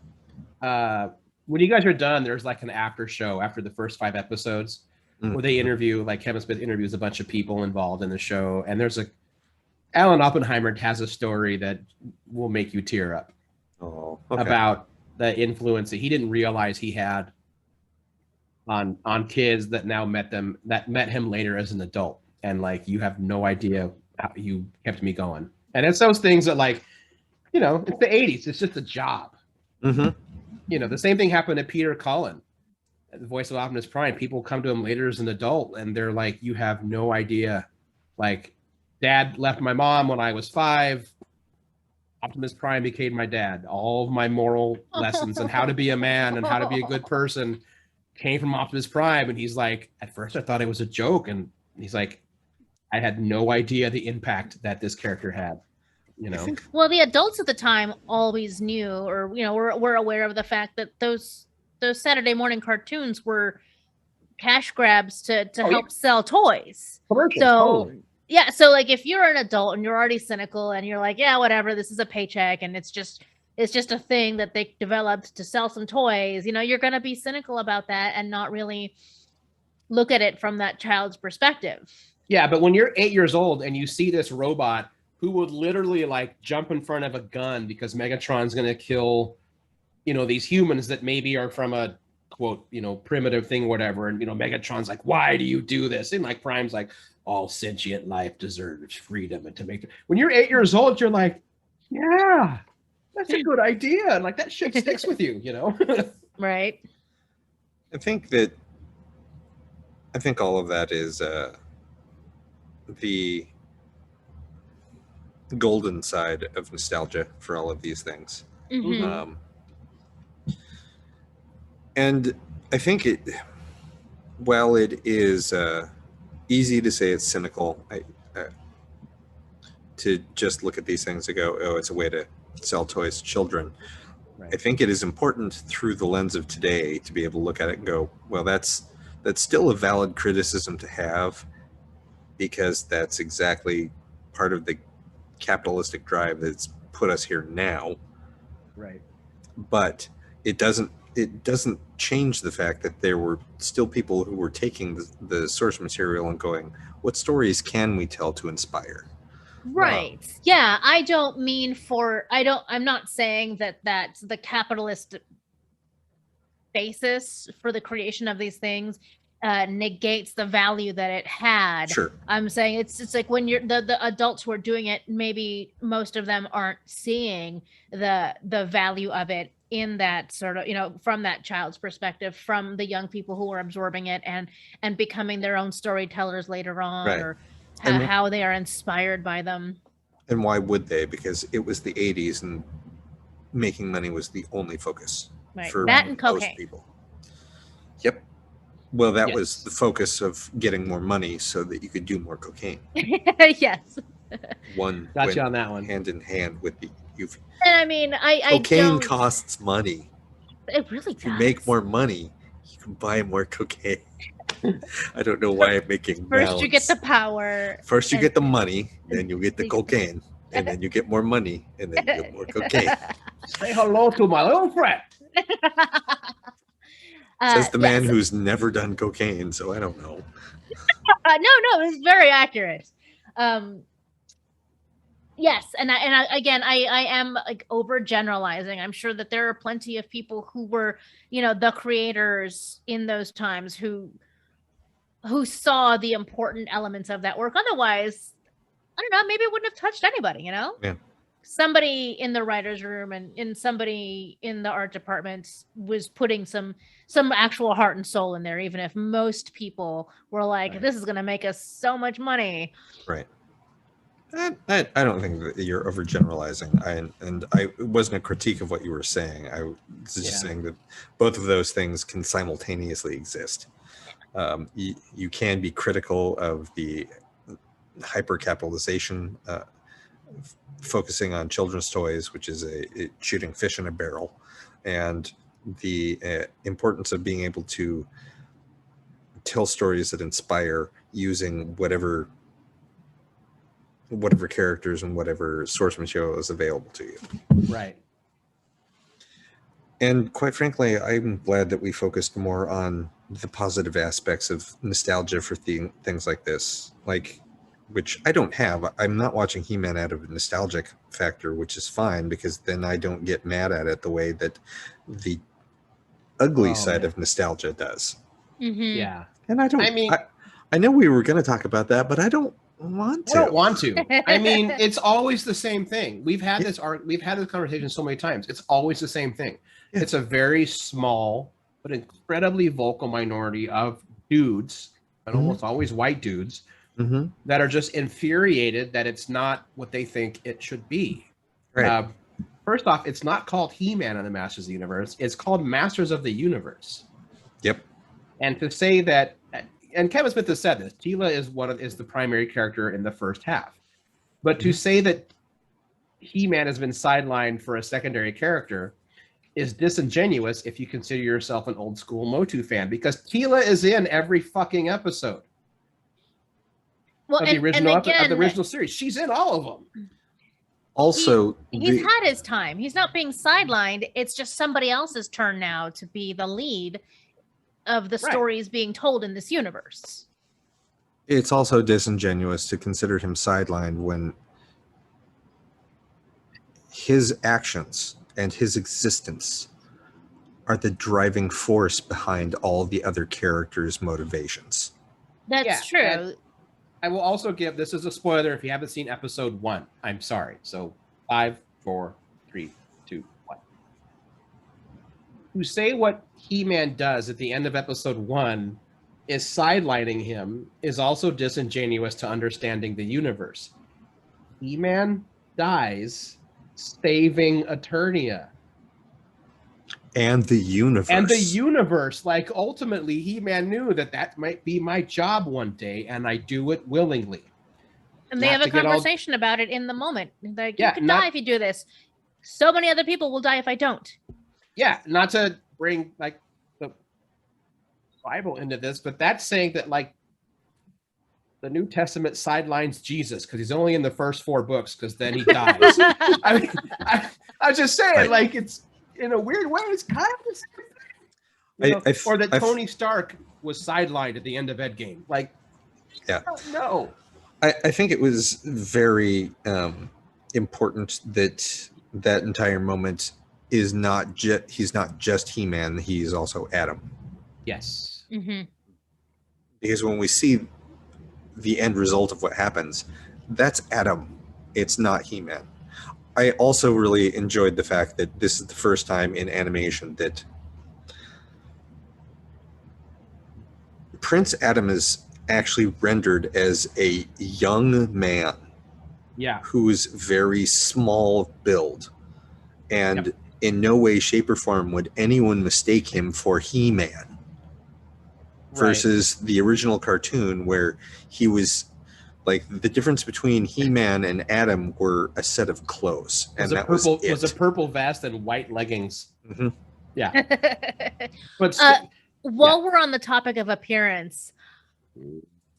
When you guys are done, there's like an after show after the first 5 episodes where they interview, like Kevin Smith interviews a bunch of people involved in the show. And there's Alan Oppenheimer has a story that will make you tear up about the influence that he didn't realize he had on kids that now met him later as an adult. And like, you have no idea how you kept me going. And it's those things that, like, you know, it's the 80s. It's just a job. Mm-hmm. You know, the same thing happened to Peter Cullen, the voice of Optimus Prime. People come to him later as an adult, and they're like, you have no idea. Like, Dad left my mom when I was 5. Optimus Prime became my dad. All of my moral lessons and how to be a man and how to be a good person came from Optimus Prime. And he's like, at first I thought it was a joke. And he's like, I had no idea the impact that this character had. You know, well, the adults at the time always knew, or you know, were aware of the fact that those Saturday morning cartoons were cash grabs to help sell toys. Commercials, so totally. Yeah, so like if you're an adult and you're already cynical and you're like, yeah, whatever, this is a paycheck and it's just a thing that they developed to sell some toys, you know, you're gonna be cynical about that and not really look at it from that child's perspective. Yeah, but when you're 8 years old and you see this robot who would literally like jump in front of a gun because Megatron's going to kill, you know, these humans that maybe are from a quote, you know, primitive thing, whatever. And, you know, Megatron's like, why do you do this? And like Prime's like, all sentient life deserves freedom. And to make when you're 8 years old, you're like, yeah, that's a good idea. And like that shit sticks with you, you know? Right. I think all of that is the golden side of nostalgia for all of these things. Mm-hmm. And I think while it is easy to say it's cynical, to just look at these things and go, oh, it's a way to sell toys to children. Right. I think it is important through the lens of today to be able to look at it and go, well, that's still a valid criticism to have, because that's exactly part of the capitalistic drive that's put us here now. Right. But it doesn't change the fact that there were still people who were taking the source material and going, what stories can we tell to inspire? Right. Yeah, I'm not saying that that's the capitalist basis for the creation of these things negates the value that it had. Sure. I'm saying it's like when you're the adults who are doing it, maybe most of them aren't seeing the value of it in that sort of, you know, from that child's perspective, from the young people who are absorbing it and becoming their own storytellers later on, right. Or how they are inspired by them. And why would they? Because it was the 80s and making money was the only focus, right, for that and most people. Yep. Well, that was the focus of getting more money so that you could do more cocaine. Yes. One got you on that one. Hand in hand with the UV. And I mean, cocaine costs money. It really does. If you make more money, you can buy more cocaine. I don't know why I'm making First balance. You get the power. First you get the money, then you get the cocaine, and then you get more money, and then you get more cocaine. Say hello to my little friend. Says the man who's never done cocaine, so I don't know. No, it's very accurate. Yes, and I am like overgeneralizing. I'm sure that there are plenty of people who were, you know, the creators in those times who saw the important elements of that work. Otherwise, I don't know, maybe it wouldn't have touched anybody, you know? Yeah. Somebody in the writer's room and somebody in the art department was putting some actual heart and soul in there, even if most people were like, this is going to make us so much money. Right. I don't think that you're overgeneralizing. It wasn't a critique of what you were saying. I was just saying that both of those things can simultaneously exist. You can be critical of the hypercapitalization, focusing on children's toys, which is shooting fish in a barrel, and the importance of being able to tell stories that inspire using whatever characters and whatever source material is available to you. Right. And quite frankly, I'm glad that we focused more on the positive aspects of nostalgia for things like this, which I don't have. I'm not watching He-Man out of a nostalgic factor, which is fine, because then I don't get mad at it the way that the ugly side of nostalgia does. Mm-hmm. Yeah. And I know we were going to talk about that, but I don't want to. I don't want to. I mean, it's always the same thing. We've had this conversation so many times. It's always the same thing. Yeah. It's a very small but incredibly vocal minority of dudes, and almost always white dudes, that are just infuriated that it's not what they think it should be. Right. First off, it's not called He-Man and the Masters of the Universe. It's called Masters of the Universe. Yep. And to say that, and Kevin Smith has said this, Teela is the primary character in the first half. But to say that He-Man has been sidelined for a secondary character is disingenuous if you consider yourself an old school Motu fan, because Teela is in every fucking episode of the original series. She's in all of them. Also, he's had his time. He's not being sidelined. It's just somebody else's turn now to be the lead of the stories being told in this universe. It's also disingenuous to consider him sidelined when his actions and his existence are the driving force behind all the other characters' motivations. That's true. And I will also give, this is a spoiler if you haven't seen episode 1. I'm sorry. So 5, 4, 3, 2, 1. To say what He-Man does at the end of episode 1 is sidelining him is also disingenuous to understanding the universe. He-Man dies saving Eternia. And the universe. Like, ultimately, He-Man knew that might be my job one day, and I do it willingly. And they have a conversation about it in the moment. Like, you could die if you do this. So many other people will die if I don't. Yeah, not to bring, like, the Bible into this, but that's saying that, like, the New Testament sidelines Jesus because he's only in the first 4 books because then he dies. I mean, I was just saying, like, it's in a weird way, it's kind of the same thing. Or that Tony Stark was sidelined at the end of Endgame. Like, I don't know. I think it was very important that that entire moment is not he's not just He-Man, he's also Adam. Yes. Mm-hmm. Because when we see the end result of what happens, that's Adam. It's not He-Man. I also really enjoyed the fact that this is the first time in animation that Prince Adam is actually rendered as a young man. Yeah. Who's very small build. And in no way, shape, or form would anyone mistake him for He-Man. Versus the original cartoon where he was like, the difference between He-Man and Adam were a set of clothes. And that was it. Was a purple vest and white leggings. Mm-hmm. Yeah. But while we're on the topic of appearance,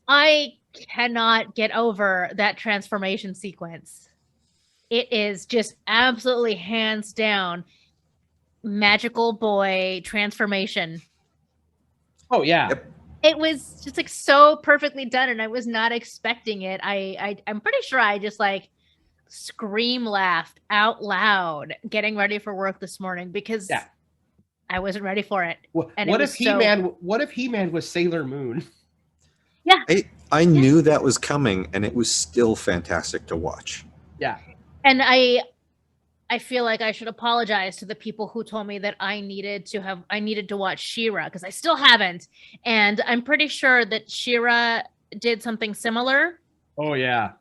I cannot get over that transformation sequence. It is just absolutely hands down magical boy transformation. Oh yeah. Yep. It was just like so perfectly done, and I was not expecting it. I'm pretty sure I just like scream laughed out loud getting ready for work this morning because I wasn't ready for it. What if He-Man was Sailor Moon? Yeah. I knew that was coming, and it was still fantastic to watch. Yeah. And I feel like I should apologize to the people who told me that I needed to watch She-Ra, because I still haven't. And I'm pretty sure that She-Ra did something similar. Oh yeah.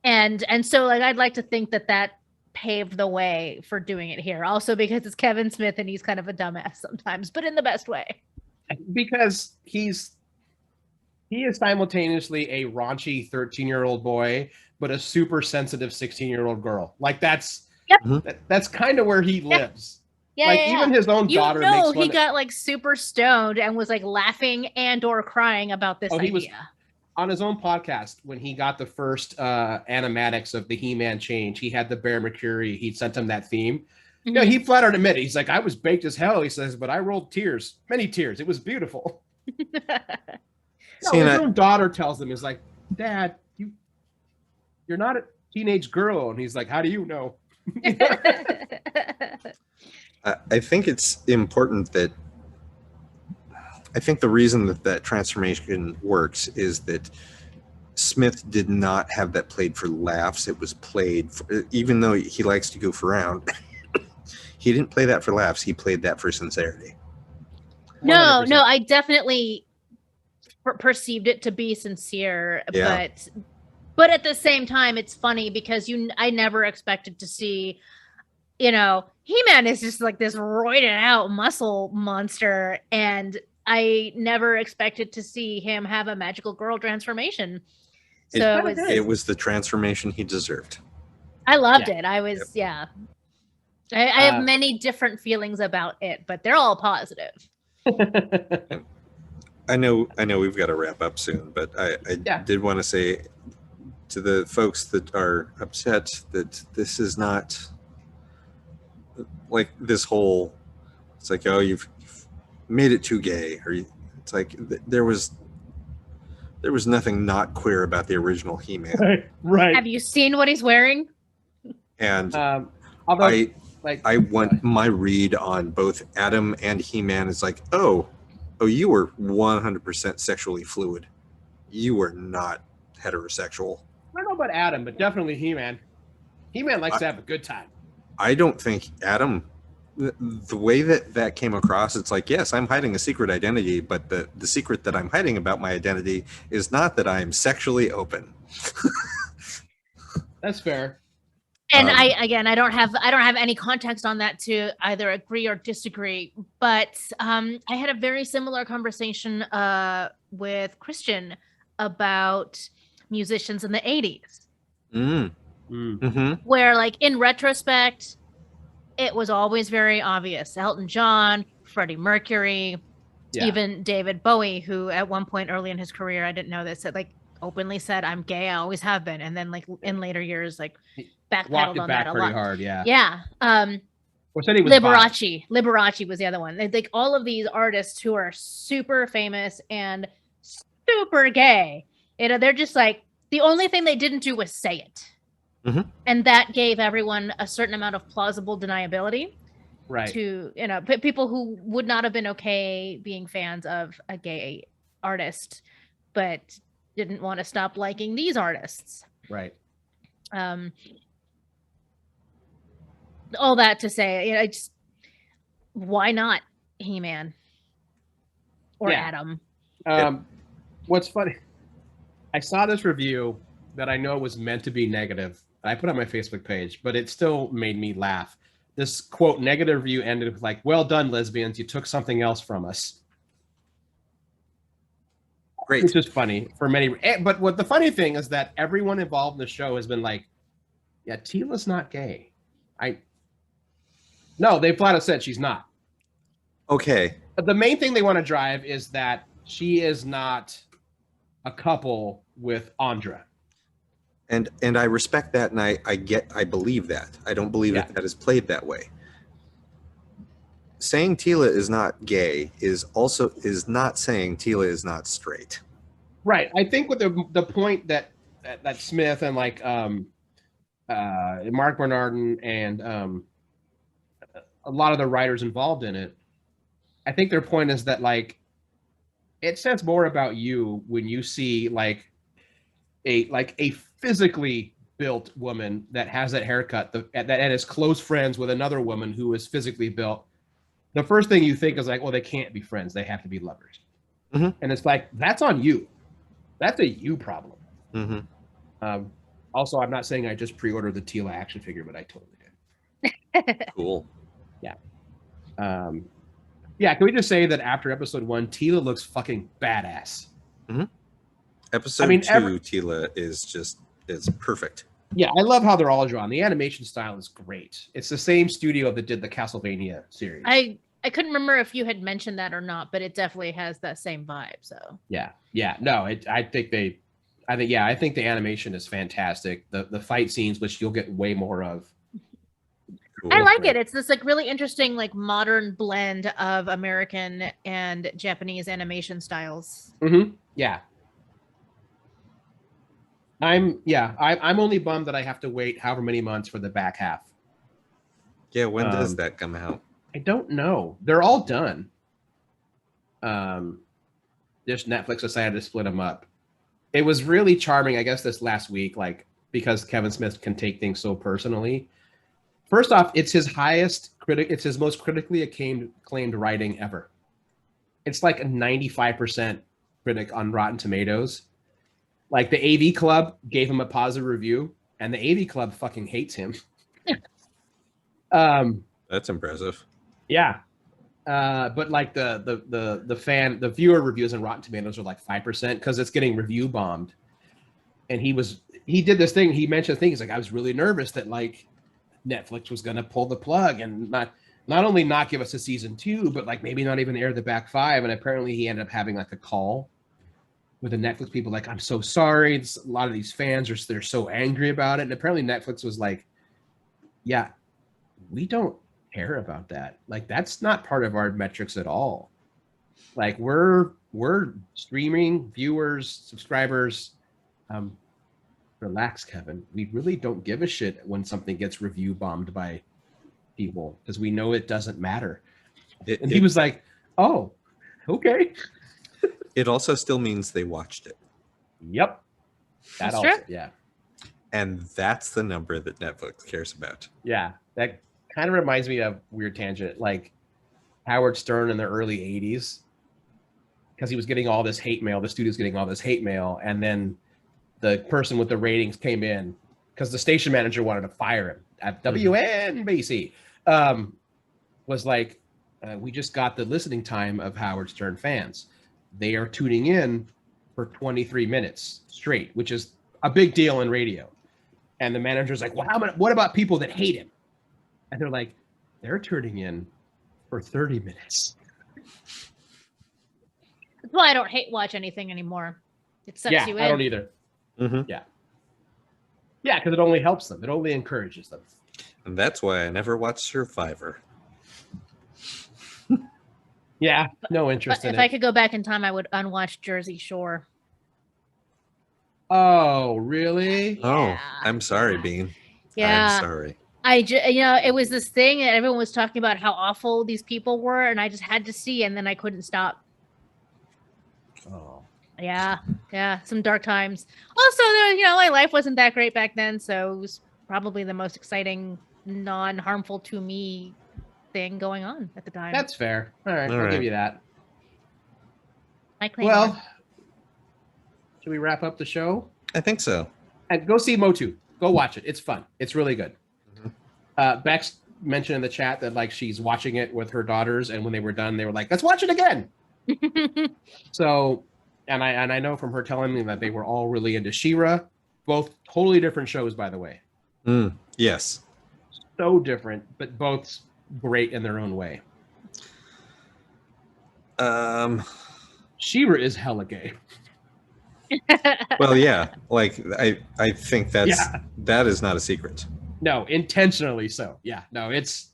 And so like I'd like to think that paved the way for doing it here. Also because it's Kevin Smith and he's kind of a dumbass sometimes, but in the best way. Because he is simultaneously a raunchy 13-year-old boy, but a super sensitive 16-year-old girl. Like that's kind of where he lives. Yeah, like even his own daughter makes fun. He got like super stoned and was like laughing and or crying about this idea. He was on his own podcast when he got the first animatics of the He-Man change. He had the Bear Mercury. He sent him that theme. Mm-hmm. You know, he flat out admitted, he's like, I was baked as hell. He says, but I rolled tears, many tears. It was beautiful. His own daughter tells him, is like, Dad, you're not a teenage girl. And he's like, how do you know? I think it's important that I think the reason that transformation works is that Smith did not have that played for laughs. It was played for, even though he likes to goof around, he didn't play that for laughs. He played that for sincerity. No, I definitely perceived it to be sincere, but at the same time, it's funny because I never expected to see, He-Man is just like this roided out muscle monster, and I never expected to see him have a magical girl transformation. So it was the transformation he deserved. I loved it. I was, I have many different feelings about it, but they're all positive. I know we've got to wrap up soon, but I did want to say to the folks that are upset that this is not like this whole, it's like, oh, you've made it too gay, or it's like there was nothing not queer about the original He-Man. Right. Have you seen what he's wearing? And I want my read on both Adam and He-Man is like, oh, you were 100% sexually fluid. You were not heterosexual. I don't know about Adam, but definitely He-Man. He-Man likes to have a good time. I don't think Adam, the way that came across, it's like, yes, I'm hiding a secret identity, but the secret that I'm hiding about my identity is not that I'm sexually open. That's fair. And I don't have any context on that to either agree or disagree, but I had a very similar conversation with Christian about musicians in the 80s. Mm-hmm. Where, like, in retrospect, it was always very obvious. Elton John, Freddie Mercury, even David Bowie, who at one point early in his career, I didn't know this, like openly said, I'm gay, I always have been. And then like in later years, like backpedaled on that a lot. Hard, yeah. Yeah. Or said he was Liberace was the other one. Like all of these artists who are super famous and super gay, they're just like, the only thing they didn't do was say it. Mm-hmm. And that gave everyone a certain amount of plausible deniability, right? To people who would not have been okay being fans of a gay artist, but didn't want to stop liking these artists, right? All that to say, why not He-Man or Adam? What's funny, I saw this review that I know was meant to be negative. I put on my Facebook page, but it still made me laugh. This quote negative review ended with like, "Well done, lesbians. You took something else from us." Great. Which is funny for many. But what the funny thing is that everyone involved in the show has been like, "Yeah, Teela's not gay." No, they flat out said she's not. Okay. But the main thing they want to drive is that she is not a couple with Andra. And I respect that, and I believe that. I don't believe that is played that way. Saying Teela is not gay is not saying Teela is not straight. Right. I think with the point that Smith and like Mark Bernardin and a lot of the writers involved in it, I think their point is that like it says more about you when you see like a physically built woman that has that haircut that is close friends with another woman who is physically built, the first thing you think is like, well, they can't be friends. They have to be lovers. Mm-hmm. And it's like, that's on you. That's a you problem. Mm-hmm. Also, I'm not saying I just pre-ordered the Tila action figure, but I totally did. Cool. Yeah. Yeah, can we just say that after episode 1, Tila looks fucking badass. Mm-hmm. Episode 2, Tila is perfect. Yeah, I love how they're all drawn. The animation style is great. It's the same studio that did the Castlevania series. I couldn't remember if you had mentioned that or not, but it definitely has that same vibe. So yeah. No, I think the animation is fantastic. The fight scenes, which you'll get way more of. Cool. I like it. It's this like really interesting, like modern blend of American and Japanese animation styles. Mm-hmm. Yeah. I'm only bummed that I have to wait however many months for the back half. Yeah, when does that come out? I don't know. They're all done. Just Netflix decided to split them up. It was really charming, I guess, this last week, like, because Kevin Smith can take things so personally. First off, it's his it's his most critically acclaimed writing ever. It's like a 95% critic on Rotten Tomatoes. Like, the AV Club gave him a positive review, and the AV Club fucking hates him. That's impressive. Yeah. But like the viewer reviews on Rotten Tomatoes are like 5% because it's getting review bombed. And he did this thing. He mentioned a thing. He's like, I was really nervous that like Netflix was going to pull the plug and not only not give us a season 2, but like maybe not even air the back 5. And apparently he ended up having like a call with the Netflix people. Like, I'm so sorry. A lot of these fans they're so angry about it. And apparently Netflix was like, yeah, we don't care about that. Like, that's not part of our metrics at all. Like, we're streaming viewers, subscribers. Relax, Kevin. We really don't give a shit when something gets review bombed by people because we know it doesn't matter. He was like, oh, okay. It also still means they watched it. Yep. That's also true. Yeah. And that's the number that Netflix cares about. Yeah. That kind of reminds me of weird tangent, like Howard Stern in the early 80s, because he was getting all this hate mail. The studio's getting all this hate mail. And then the person with the ratings came in because the station manager wanted to fire him at WNBC. Was like, we just got the listening time of Howard Stern fans. They are tuning in for 23 minutes straight, which is a big deal in radio. And the manager's like, well, what about people that hate him? And they're like, they're tuning in for 30 minutes. That's why I don't hate watch anything anymore. It sucks you in. I don't either. Mm-hmm. Yeah. Yeah, because it only helps them. It only encourages them. And that's why I never watched Survivor. Yeah, no interest in it. If I could go back in time, I would unwatch Jersey Shore. Oh, really? Oh, I'm sorry, Bean. Yeah. I'm sorry. It was this thing that everyone was talking about how awful these people were, and I just had to see, and then I couldn't stop. Oh. Yeah, some dark times. Also, my life wasn't that great back then, so it was probably the most exciting, non-harmful to me thing going on at the time. That's fair. All right, I'll give you that. Well, should we wrap up the show? I think so. And go see Motu. Go watch it. It's fun. It's really good. Mm-hmm. Bex mentioned in the chat that like she's watching it with her daughters, and when they were done, they were like, "Let's watch it again." So, and I know from her telling me that they were all really into She-Ra. Both totally different shows, by the way. Yes. So different, but both great in their own way. She-Ra is hella gay. Well, yeah. Like I think that is not a secret. No, intentionally so. Yeah. No, it's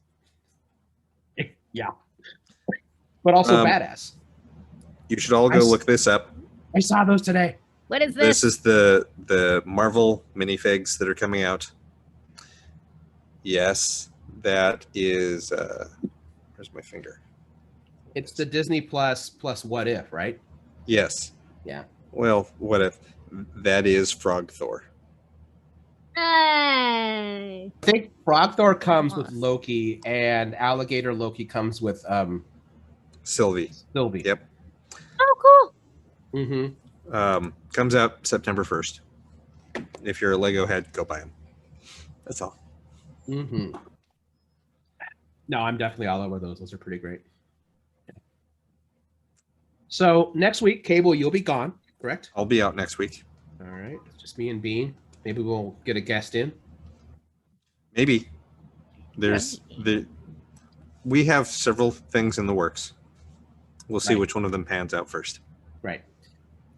but also badass. You should all go look this up. I saw those today. What is this? This is the Marvel minifigs that are coming out. Yes, that is where's my finger? It's the Disney Plus What If, right? Yes. Yeah. Well, What If? That is Frog Thor. Hey. I think Frog Thor comes with Loki, and Alligator Loki comes with Sylvie. Yep. Oh, cool. Mm-hmm. Comes out September 1st. If you're a Lego head, go buy them. That's all. Mm-hmm. No, I'm definitely all over those. Those are pretty great. So next week, Cable, you'll be gone, correct? I'll be out next week. All right. It's just me and Bean. Maybe we'll get a guest in. Maybe. We have several things in the works. We'll see which one of them pans out first. Right.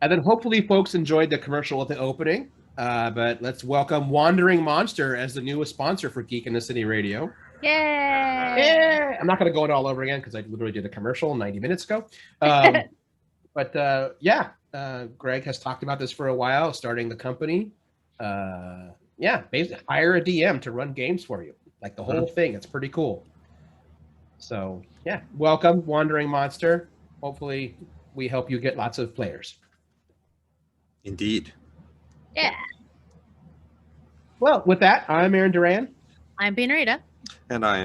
And then hopefully folks enjoyed the commercial at the opening. But let's welcome Wandering Monster as the newest sponsor for Geek in the City Radio. Yay! Yeah. I'm not going to go it all over again because I literally did a commercial 90 minutes ago. But Greg has talked about this for a while, starting the company. Basically hire a DM to run games for you. Like the whole thing. It's pretty cool. So, yeah. Welcome, Wandering Monster. Hopefully we help you get lots of players. Indeed. Yeah. Well, with that, I'm Aaron Duran. I'm Bean Rita. And I am